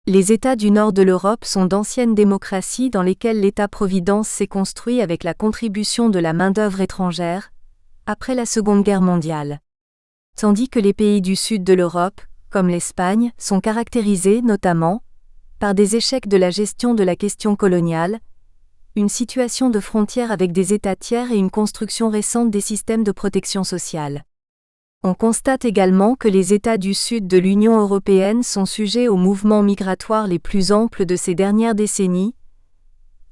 Speaker 1: Les États du nord de l'Europe sont d'anciennes démocraties dans lesquelles l'État-providence s'est construit avec la contribution de la main-d'œuvre étrangère, après la Seconde Guerre mondiale. Tandis que les pays du sud de l'Europe, comme l'Espagne, sont caractérisés notamment par des échecs de la gestion de la question coloniale, une situation de frontière avec des États tiers et une construction récente des systèmes de protection sociale. On constate également que les États du sud de l'Union européenne sont sujets aux mouvements migratoires les plus amples de ces dernières décennies,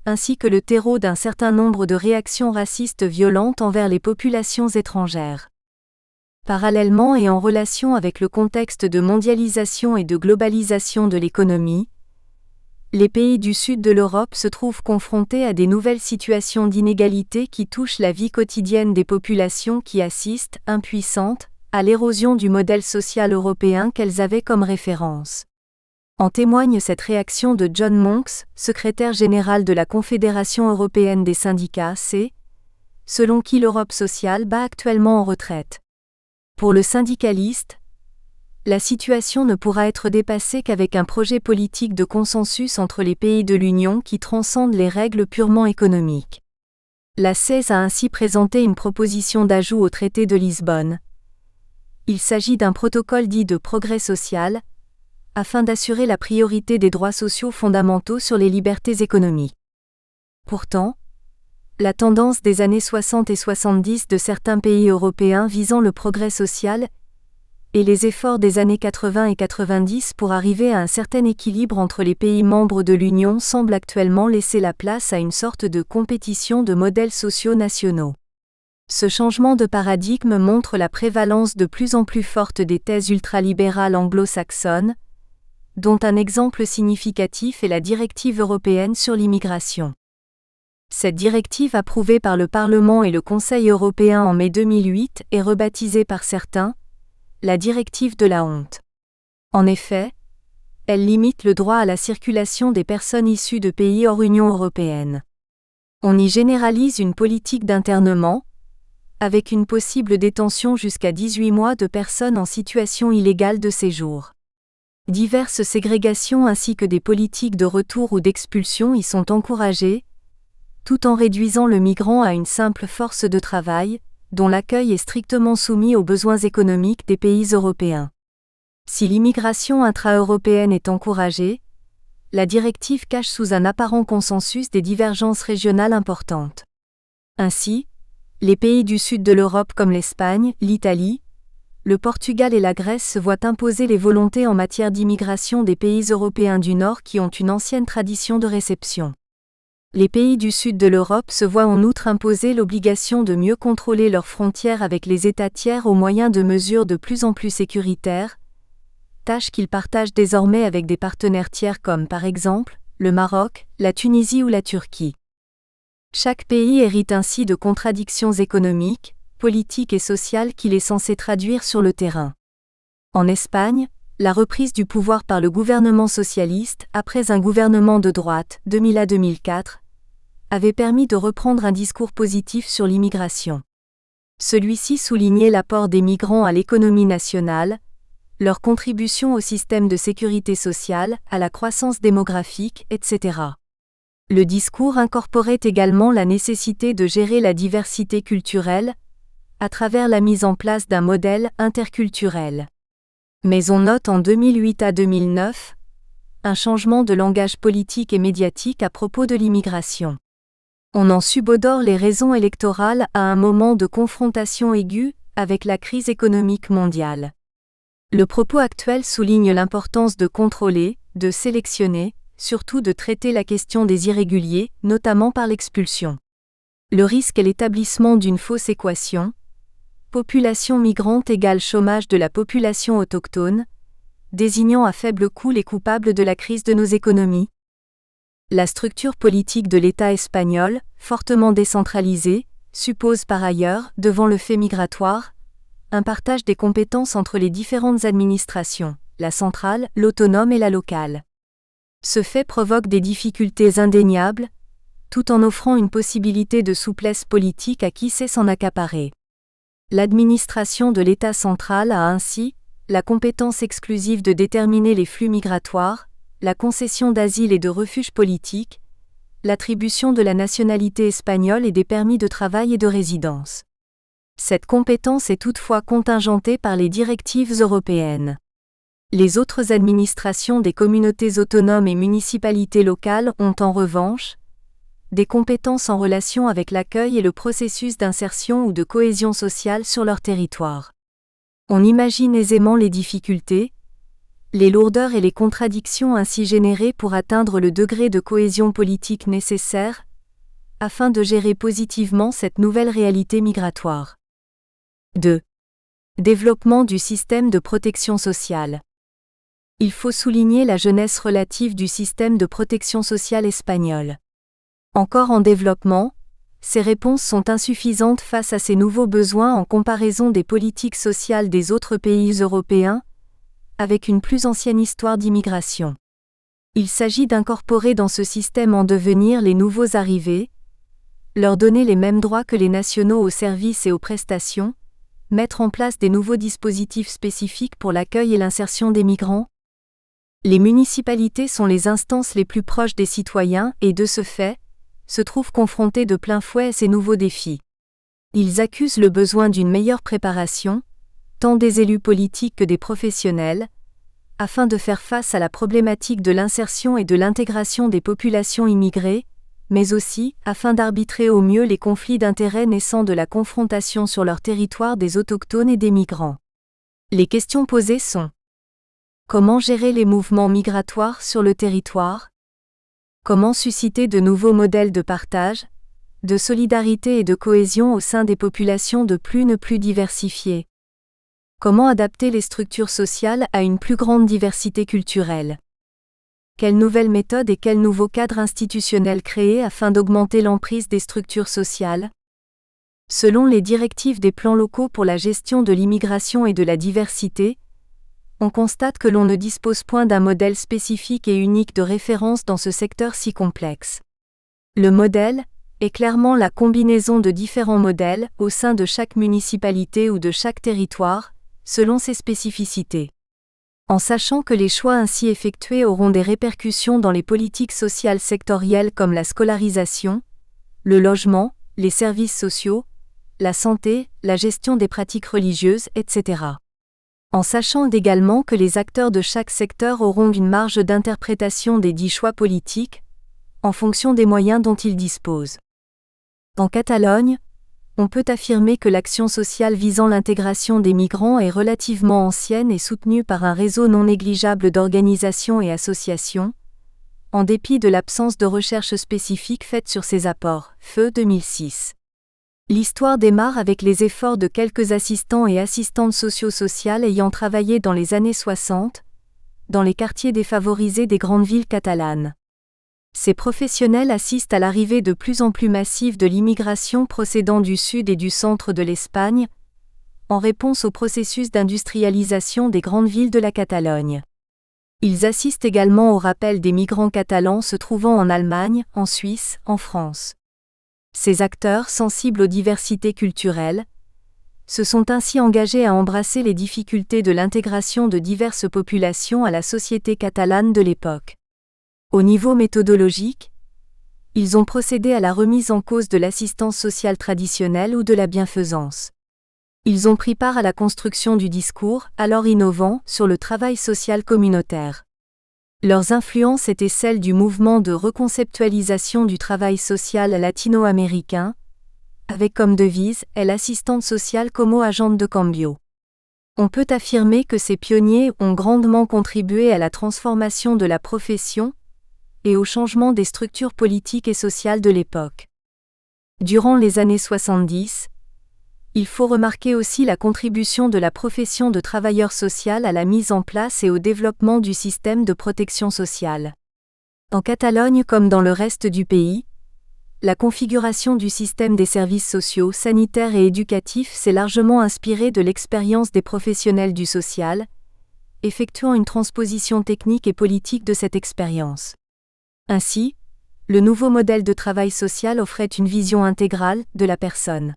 Speaker 1: ainsi que le terreau d'un certain nombre de réactions racistes violentes envers les populations étrangères. Parallèlement et en relation avec le contexte de mondialisation et de globalisation de l'économie, les pays du sud de l'Europe se trouvent confrontés à des nouvelles situations d'inégalité qui touchent la vie quotidienne des populations qui assistent, impuissantes, à l'érosion du modèle social européen qu'elles avaient comme référence. En témoigne cette réaction de John Monks, secrétaire général de la Confédération européenne des syndicats (C), selon qui l'Europe sociale bat actuellement en retraite. Pour le syndicaliste, la situation ne pourra être dépassée qu'avec un projet politique de consensus entre les pays de l'Union qui transcende les règles purement économiques. La CES a ainsi présenté une proposition d'ajout au traité de Lisbonne. Il s'agit d'un protocole dit de progrès social, afin d'assurer la priorité des droits sociaux fondamentaux sur les libertés économiques. Pourtant, la tendance des années 60 et 70 de certains pays européens visant le progrès social et les efforts des années 80 et 90 pour arriver à un certain équilibre entre les pays membres de l'Union semblent actuellement laisser la place à une sorte de compétition de modèles sociaux nationaux. Ce changement de paradigme montre la prévalence de plus en plus forte des thèses ultralibérales anglo-saxonnes, dont un exemple significatif est la directive européenne sur l'immigration. Cette directive approuvée par le Parlement et le Conseil européen en mai 2008 est rebaptisée par certains la directive de la honte. En effet, elle limite le droit à la circulation des personnes issues de pays hors Union européenne. On y généralise une politique d'internement, avec une possible détention jusqu'à 18 mois de personnes en situation illégale de séjour. Diverses ségrégations ainsi que des politiques de retour ou d'expulsion y sont encouragées, tout en réduisant le migrant à une simple force de travail, dont l'accueil est strictement soumis aux besoins économiques des pays européens. Si l'immigration intra-européenne est encouragée, la directive cache sous un apparent consensus des divergences régionales importantes. Ainsi, les pays du sud de l'Europe comme l'Espagne, l'Italie, le Portugal et la Grèce se voient imposer les volontés en matière d'immigration des pays européens du Nord qui ont une ancienne tradition de réception. Les pays du sud de l'Europe se voient en outre imposer l'obligation de mieux contrôler leurs frontières avec les États tiers au moyen de mesures de plus en plus sécuritaires, tâche qu'ils partagent désormais avec des partenaires tiers comme par exemple le Maroc, la Tunisie ou la Turquie. Chaque pays hérite ainsi de contradictions économiques, politiques et sociales qu'il est censé traduire sur le terrain. En Espagne, la reprise du pouvoir par le gouvernement socialiste, après un gouvernement de droite, 2000 à 2004, avait permis de reprendre un discours positif sur l'immigration. Celui-ci soulignait l'apport des migrants à l'économie nationale, leur contribution au système de sécurité sociale, à la croissance démographique, etc. Le discours incorporait également la nécessité de gérer la diversité culturelle, à travers la mise en place d'un modèle interculturel. Mais on note en 2008 à 2009 un changement de langage politique et médiatique à propos de l'immigration. On en subodore les raisons électorales à un moment de confrontation aiguë avec la crise économique mondiale. Le propos actuel souligne l'importance de contrôler, de sélectionner, surtout de traiter la question des irréguliers, notamment par l'expulsion. Le risque est l'établissement d'une fausse équation, population migrante égale chômage de la population autochtone, désignant à faible coût les coupables de la crise de nos économies. La structure politique de l'État espagnol, fortement décentralisée, suppose par ailleurs, devant le fait migratoire, un partage des compétences entre les différentes administrations, la centrale, l'autonome et la locale. Ce fait provoque des difficultés indéniables, tout en offrant une possibilité de souplesse politique à qui sait s'en accaparer. L'administration de l'État central a ainsi la compétence exclusive de déterminer les flux migratoires, la concession d'asile et de refuge politique, l'attribution de la nationalité espagnole et des permis de travail et de résidence. Cette compétence est toutefois contingentée par les directives européennes. Les autres administrations des communautés autonomes et municipalités locales ont en revanche des compétences en relation avec l'accueil et le processus d'insertion ou de cohésion sociale sur leur territoire. On imagine aisément les difficultés, les lourdeurs et les contradictions ainsi générées pour atteindre le degré de cohésion politique nécessaire, afin de gérer positivement cette nouvelle réalité migratoire. 2. Développement du système de protection sociale. Il faut souligner la jeunesse relative du système de protection sociale espagnol. Encore en développement, ces réponses sont insuffisantes face à ces nouveaux besoins en comparaison des politiques sociales des autres pays européens, avec une plus ancienne histoire d'immigration. Il s'agit d'incorporer dans ce système en devenir les nouveaux arrivés, leur donner les mêmes droits que les nationaux aux services et aux prestations, mettre en place des nouveaux dispositifs spécifiques pour l'accueil et l'insertion des migrants. Les municipalités sont les instances les plus proches des citoyens et de ce fait, se trouvent confrontés de plein fouet à ces nouveaux défis. Ils accusent le besoin d'une meilleure préparation, tant des élus politiques que des professionnels, afin de faire face à la problématique de l'insertion et de l'intégration des populations immigrées, mais aussi afin d'arbitrer au mieux les conflits d'intérêts naissant de la confrontation sur leur territoire des autochtones et des migrants. Les questions posées sont: comment gérer les mouvements migratoires sur le territoire? Comment susciter de nouveaux modèles de partage, de solidarité et de cohésion au sein des populations de plus en plus diversifiées? Comment adapter les structures sociales à une plus grande diversité culturelle? Quelles nouvelles méthodes et quels nouveaux cadres institutionnels créer afin d'augmenter l'emprise des structures sociales? Selon les directives des plans locaux pour la gestion de l'immigration et de la diversité, on constate que l'on ne dispose point d'un modèle spécifique et unique de référence dans ce secteur si complexe. Le modèle est clairement la combinaison de différents modèles au sein de chaque municipalité ou de chaque territoire, selon ses spécificités. En sachant que les choix ainsi effectués auront des répercussions dans les politiques sociales sectorielles comme la scolarisation, le logement, les services sociaux, la santé, la gestion des pratiques religieuses, etc. En sachant également que les acteurs de chaque secteur auront une marge d'interprétation des dits choix politiques, en fonction des moyens dont ils disposent. En Catalogne, on peut affirmer que l'action sociale visant l'intégration des migrants est relativement ancienne et soutenue par un réseau non négligeable d'organisations et associations, en dépit de l'absence de recherche spécifique faite sur ces apports. Feu 2006. L'histoire démarre avec les efforts de quelques assistants et assistantes socio-sociales ayant travaillé dans les années 60, dans les quartiers défavorisés des grandes villes catalanes. Ces professionnels assistent à l'arrivée de plus en plus massive de l'immigration procédant du sud et du centre de l'Espagne, en réponse au processus d'industrialisation des grandes villes de la Catalogne. Ils assistent également au rappel des migrants catalans se trouvant en Allemagne, en Suisse, en France. Ces acteurs, sensibles aux diversités culturelles, se sont ainsi engagés à embrasser les difficultés de l'intégration de diverses populations à la société catalane de l'époque. Au niveau méthodologique, ils ont procédé à la remise en cause de l'assistance sociale traditionnelle ou de la bienfaisance. Ils ont pris part à la construction du discours, alors innovant, sur le travail social communautaire. Leurs influences étaient celles du mouvement de reconceptualisation du travail social latino-américain, avec comme devise « El assistante social como agente de cambio ». On peut affirmer que ces pionniers ont grandement contribué à la transformation de la profession et au changement des structures politiques et sociales de l'époque. Durant les années 70, il faut remarquer aussi la contribution de la profession de travailleur social à la mise en place et au développement du système de protection sociale. En Catalogne comme dans le reste du pays, la configuration du système des services sociaux, sanitaires et éducatifs s'est largement inspirée de l'expérience des professionnels du social, effectuant une transposition technique et politique de cette expérience. Ainsi, le nouveau modèle de travail social offrait une vision intégrale de la personne.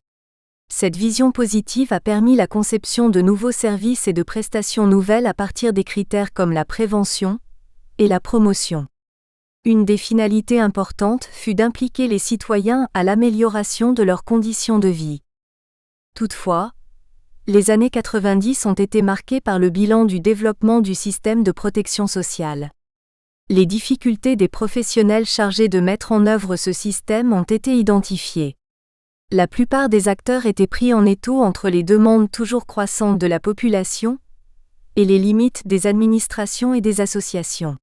Speaker 1: Cette vision positive a permis la conception de nouveaux services et de prestations nouvelles à partir des critères comme la prévention et la promotion. Une des finalités importantes fut d'impliquer les citoyens à l'amélioration de leurs conditions de vie. Toutefois, les années 90 ont été marquées par le bilan du développement du système de protection sociale. Les difficultés des professionnels chargés de mettre en œuvre ce système ont été identifiées. La plupart des acteurs étaient pris en étau entre les demandes toujours croissantes de la population et les limites des administrations et des associations.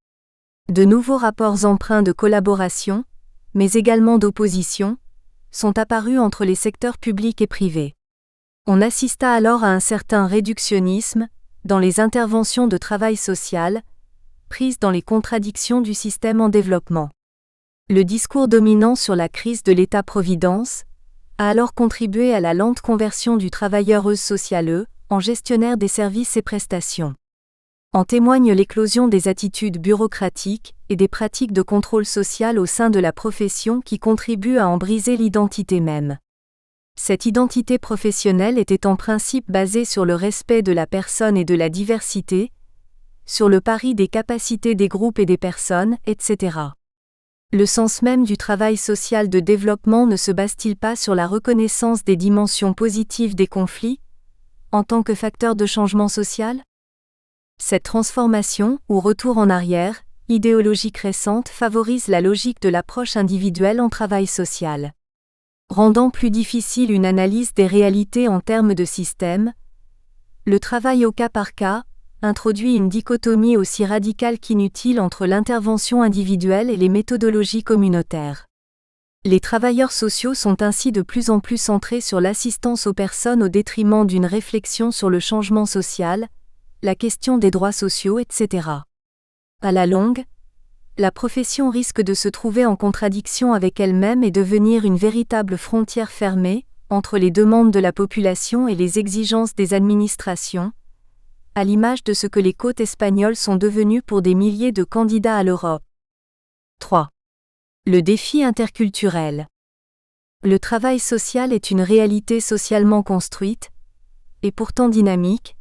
Speaker 1: De nouveaux rapports empreints de collaboration, mais également d'opposition, sont apparus entre les secteurs publics et privés. On assista alors à un certain réductionnisme dans les interventions de travail social, prises dans les contradictions du système en développement. Le discours dominant sur la crise de l'État-providence a alors contribué à la lente conversion du travailleur social en gestionnaire des services et prestations. En témoigne l'éclosion des attitudes bureaucratiques et des pratiques de contrôle social au sein de la profession qui contribuent à en briser l'identité même. Cette identité professionnelle était en principe basée sur le respect de la personne et de la diversité, sur le pari des capacités des groupes et des personnes, etc. Le sens même du travail social de développement ne se base-t-il pas sur la reconnaissance des dimensions positives des conflits, en tant que facteur de changement social? Cette transformation, ou retour en arrière, idéologique récente favorise la logique de l'approche individuelle en travail social. Rendant plus difficile une analyse des réalités en termes de système, le travail au cas par cas introduit une dichotomie aussi radicale qu'inutile entre l'intervention individuelle et les méthodologies communautaires. Les travailleurs sociaux sont ainsi de plus en plus centrés sur l'assistance aux personnes au détriment d'une réflexion sur le changement social, la question des droits sociaux, etc. À la longue, la profession risque de se trouver en contradiction avec elle-même et devenir une véritable frontière fermée entre les demandes de la population et les exigences des administrations, à l'image de ce que les côtes espagnoles sont devenues pour des milliers de candidats à l'Europe. 3. Le défi interculturel. Le travail social est une réalité socialement construite, et pourtant dynamique,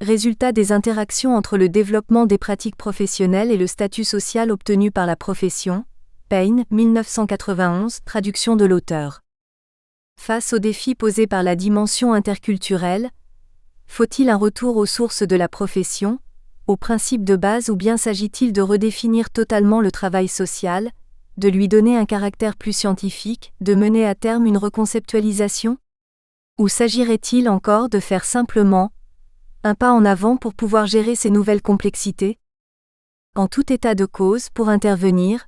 Speaker 1: résultat des interactions entre le développement des pratiques professionnelles et le statut social obtenu par la profession. Payne, 1991, traduction de l'auteur. Face aux défis posés par la dimension interculturelle, faut-il un retour aux sources de la profession, aux principes de base, ou bien s'agit-il de redéfinir totalement le travail social, de lui donner un caractère plus scientifique, de mener à terme une reconceptualisation? Ou s'agirait-il encore de faire simplement un pas en avant pour pouvoir gérer ces nouvelles complexités? En tout état de cause, pour intervenir,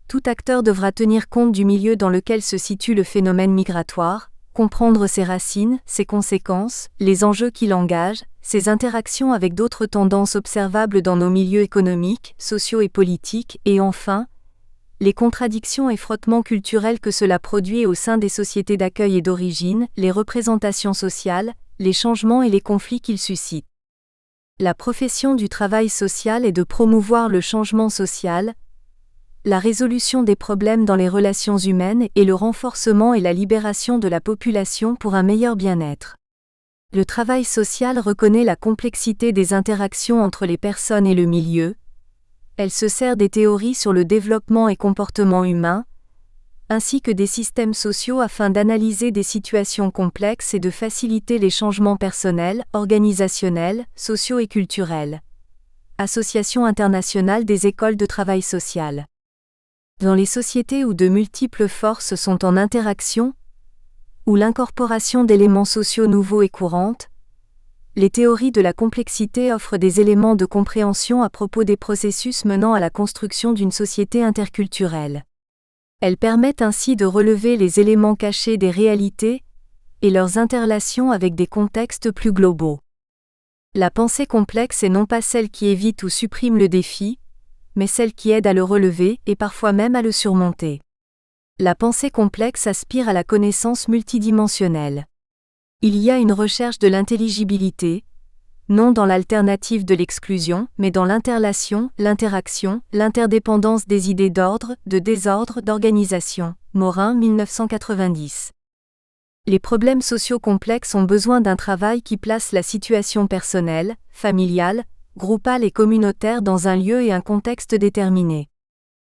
Speaker 1: tout acteur devra tenir compte du milieu dans lequel se situe le phénomène migratoire, comprendre ses racines, ses conséquences, les enjeux qui l'engagent, ses interactions avec d'autres tendances observables dans nos milieux économiques, sociaux et politiques, et enfin, les contradictions et frottements culturels que cela produit au sein des sociétés d'accueil et d'origine, les représentations sociales, les changements et les conflits qu'ils suscitent. La profession du travail social est de promouvoir le changement social, la résolution des problèmes dans les relations humaines et le renforcement et la libération de la population pour un meilleur bien-être. Le travail social reconnaît la complexité des interactions entre les personnes et le milieu. Elle se sert des théories sur le développement et comportement humain, ainsi que des systèmes sociaux afin d'analyser des situations complexes et de faciliter les changements personnels, organisationnels, sociaux et culturels. Association internationale des écoles de travail social. Dans les sociétés où de multiples forces sont en interaction, où l'incorporation d'éléments sociaux nouveaux est courante, les théories de la complexité offrent des éléments de compréhension à propos des processus menant à la construction d'une société interculturelle. Elles permettent ainsi de relever les éléments cachés des réalités et leurs interrelations avec des contextes plus globaux. La pensée complexe est non pas celle qui évite ou supprime le défi, mais celle qui aide à le relever et parfois même à le surmonter. La pensée complexe aspire à la connaissance multidimensionnelle. Il y a une recherche de l'intelligibilité, non dans l'alternative de l'exclusion, mais dans l'interrelation, l'interaction, l'interdépendance des idées d'ordre, de désordre, d'organisation. Morin, 1990. Les problèmes sociaux complexes ont besoin d'un travail qui place la situation personnelle, familiale, groupale et communautaire dans un lieu et un contexte déterminé.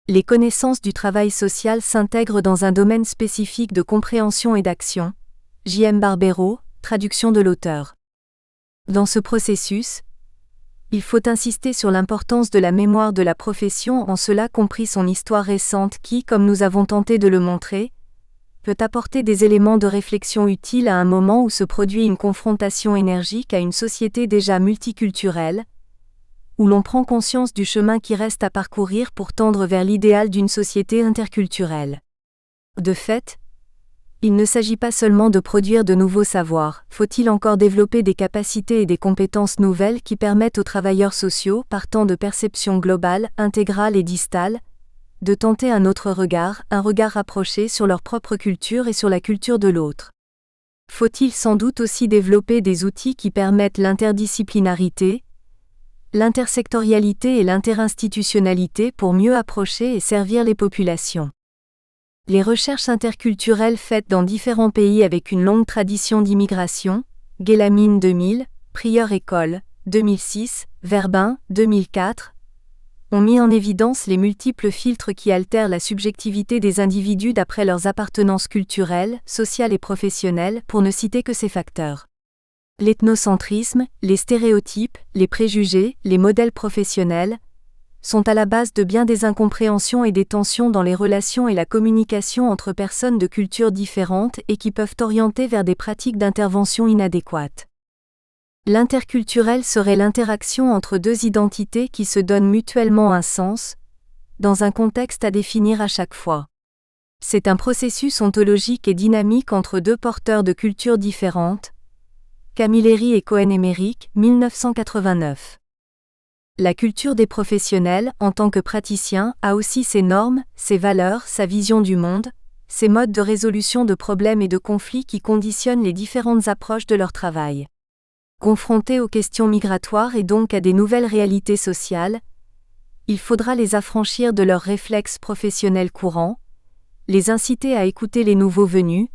Speaker 1: Les connaissances du travail social s'intègrent dans un domaine spécifique de compréhension et d'action. J.M. Barbero, traduction de l'auteur. Dans ce processus, il faut insister sur l'importance de la mémoire de la profession, en cela compris son histoire récente qui, comme nous avons tenté de le montrer, peut apporter des éléments de réflexion utiles à un moment où se produit une confrontation énergique à une société déjà multiculturelle, où l'on prend conscience du chemin qui reste à parcourir pour tendre vers l'idéal d'une société interculturelle. De fait, il ne s'agit pas seulement de produire de nouveaux savoirs, faut-il encore développer des capacités et des compétences nouvelles qui permettent aux travailleurs sociaux, partant de perceptions globales, intégrales et distales, de tenter un autre regard, un regard rapproché sur leur propre culture et sur la culture de l'autre. Faut-il sans doute aussi développer des outils qui permettent l'interdisciplinarité, l'intersectorialité et l'interinstitutionnalité pour mieux approcher et servir les populations. Les recherches interculturelles faites dans différents pays avec une longue tradition d'immigration, Guélamine 2000, Prieur École, 2006, Verbin, 2004, ont mis en évidence les multiples filtres qui altèrent la subjectivité des individus d'après leurs appartenances culturelles, sociales et professionnelles, pour ne citer que ces facteurs. L'ethnocentrisme, les stéréotypes, les préjugés, les modèles professionnels sont à la base de bien des incompréhensions et des tensions dans les relations et la communication entre personnes de cultures différentes et qui peuvent orienter vers des pratiques d'intervention inadéquates. L'interculturel serait l'interaction entre deux identités qui se donnent mutuellement un sens, dans un contexte à définir à chaque fois. C'est un processus ontologique et dynamique entre deux porteurs de cultures différentes. Camilleri et Cohen-Emerick, 1989. La culture des professionnels, en tant que praticien, a aussi ses normes, ses valeurs, sa vision du monde, ses modes de résolution de problèmes et de conflits qui conditionnent les différentes approches de leur travail. Confrontés aux questions migratoires et donc à des nouvelles réalités sociales, il faudra les affranchir de leurs réflexes professionnels courants, les inciter à écouter les nouveaux venus,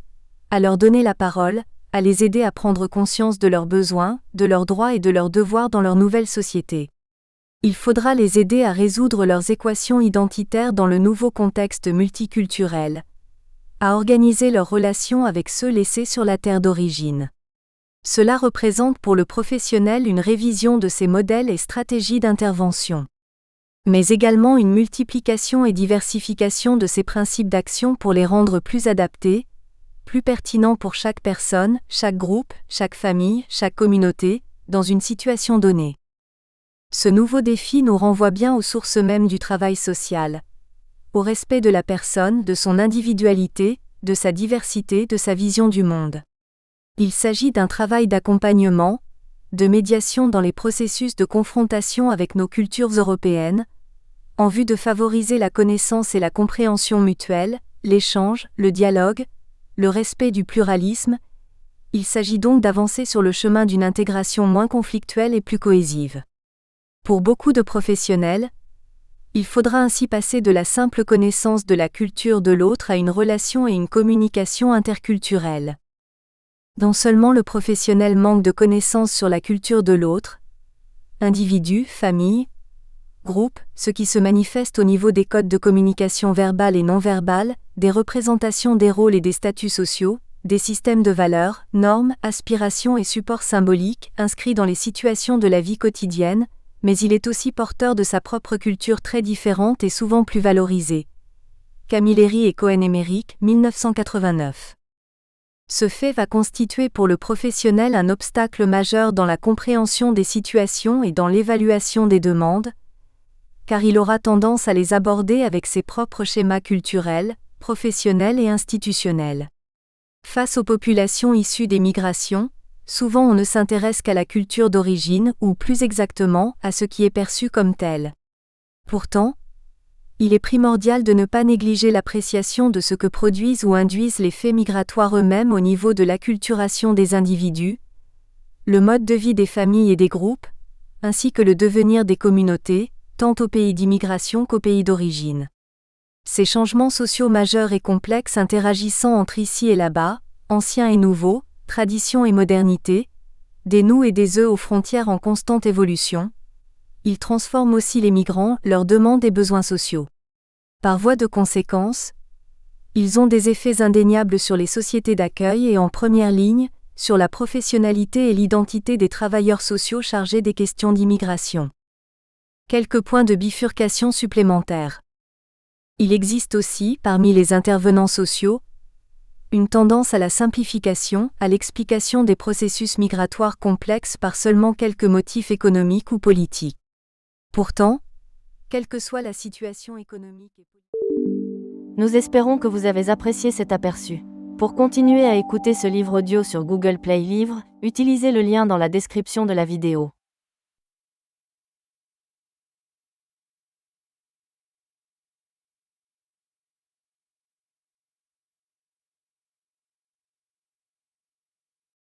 Speaker 1: à leur donner la parole, à les aider à prendre conscience de leurs besoins, de leurs droits et de leurs devoirs dans leur nouvelle société. Il faudra les aider à résoudre leurs équations identitaires dans le nouveau contexte multiculturel, à organiser leurs relations avec ceux laissés sur la terre d'origine. Cela représente pour le professionnel une révision de ses modèles et stratégies d'intervention, mais également une multiplication et diversification de ses principes d'action pour les rendre plus adaptés, plus pertinents pour chaque personne, chaque groupe, chaque famille, chaque communauté, dans une situation donnée. Ce nouveau défi nous renvoie bien aux sources mêmes du travail social, au respect de la personne, de son individualité, de sa diversité, de sa vision du monde. Il s'agit d'un travail d'accompagnement, de médiation dans les processus de confrontation avec nos cultures européennes, en vue de favoriser la connaissance et la compréhension mutuelle, l'échange, le dialogue, le respect du pluralisme. Il s'agit donc d'avancer sur le chemin d'une intégration moins conflictuelle et plus cohésive. Pour beaucoup de professionnels, il faudra ainsi passer de la simple connaissance de la culture de l'autre à une relation et une communication interculturelle. Non seulement le professionnel manque de connaissances sur la culture de l'autre, individu, famille, groupe, ce qui se manifeste au niveau des codes de communication verbale et non verbale, des représentations des rôles et des statuts sociaux, des systèmes de valeurs, normes, aspirations et supports symboliques inscrits dans les situations de la vie quotidienne, mais il est aussi porteur de sa propre culture très différente et souvent plus valorisée. Camilleri et Cohen-Emerick, 1989. Ce fait va constituer pour le professionnel un obstacle majeur dans la compréhension des situations et dans l'évaluation des demandes, car il aura tendance à les aborder avec ses propres schémas culturels, professionnels et institutionnels. Face aux populations issues des migrations, souvent on ne s'intéresse qu'à la culture d'origine ou plus exactement à ce qui est perçu comme tel. Pourtant, il est primordial de ne pas négliger l'appréciation de ce que produisent ou induisent les faits migratoires eux-mêmes au niveau de l'acculturation des individus, le mode de vie des familles et des groupes, ainsi que le devenir des communautés, tant au pays d'immigration qu'au pays d'origine. Ces changements sociaux majeurs et complexes interagissant entre ici et là-bas, anciens et nouveaux, tradition et modernité, des nous et des eux aux frontières en constante évolution, ils transforment aussi les migrants, leurs demandes et besoins sociaux. Par voie de conséquence, ils ont des effets indéniables sur les sociétés d'accueil et en première ligne, sur la professionnalité et l'identité des travailleurs sociaux chargés des questions d'immigration. Quelques points de bifurcation supplémentaires. Il existe aussi, parmi les intervenants sociaux, une tendance à la simplification, à l'explication des processus migratoires complexes par seulement quelques motifs économiques ou politiques. Pourtant, quelle que soit la situation économique et politique.
Speaker 2: Nous espérons que vous avez apprécié cet aperçu. Pour continuer à écouter ce livre audio sur Google Play Livres, utilisez le lien dans la description de la vidéo.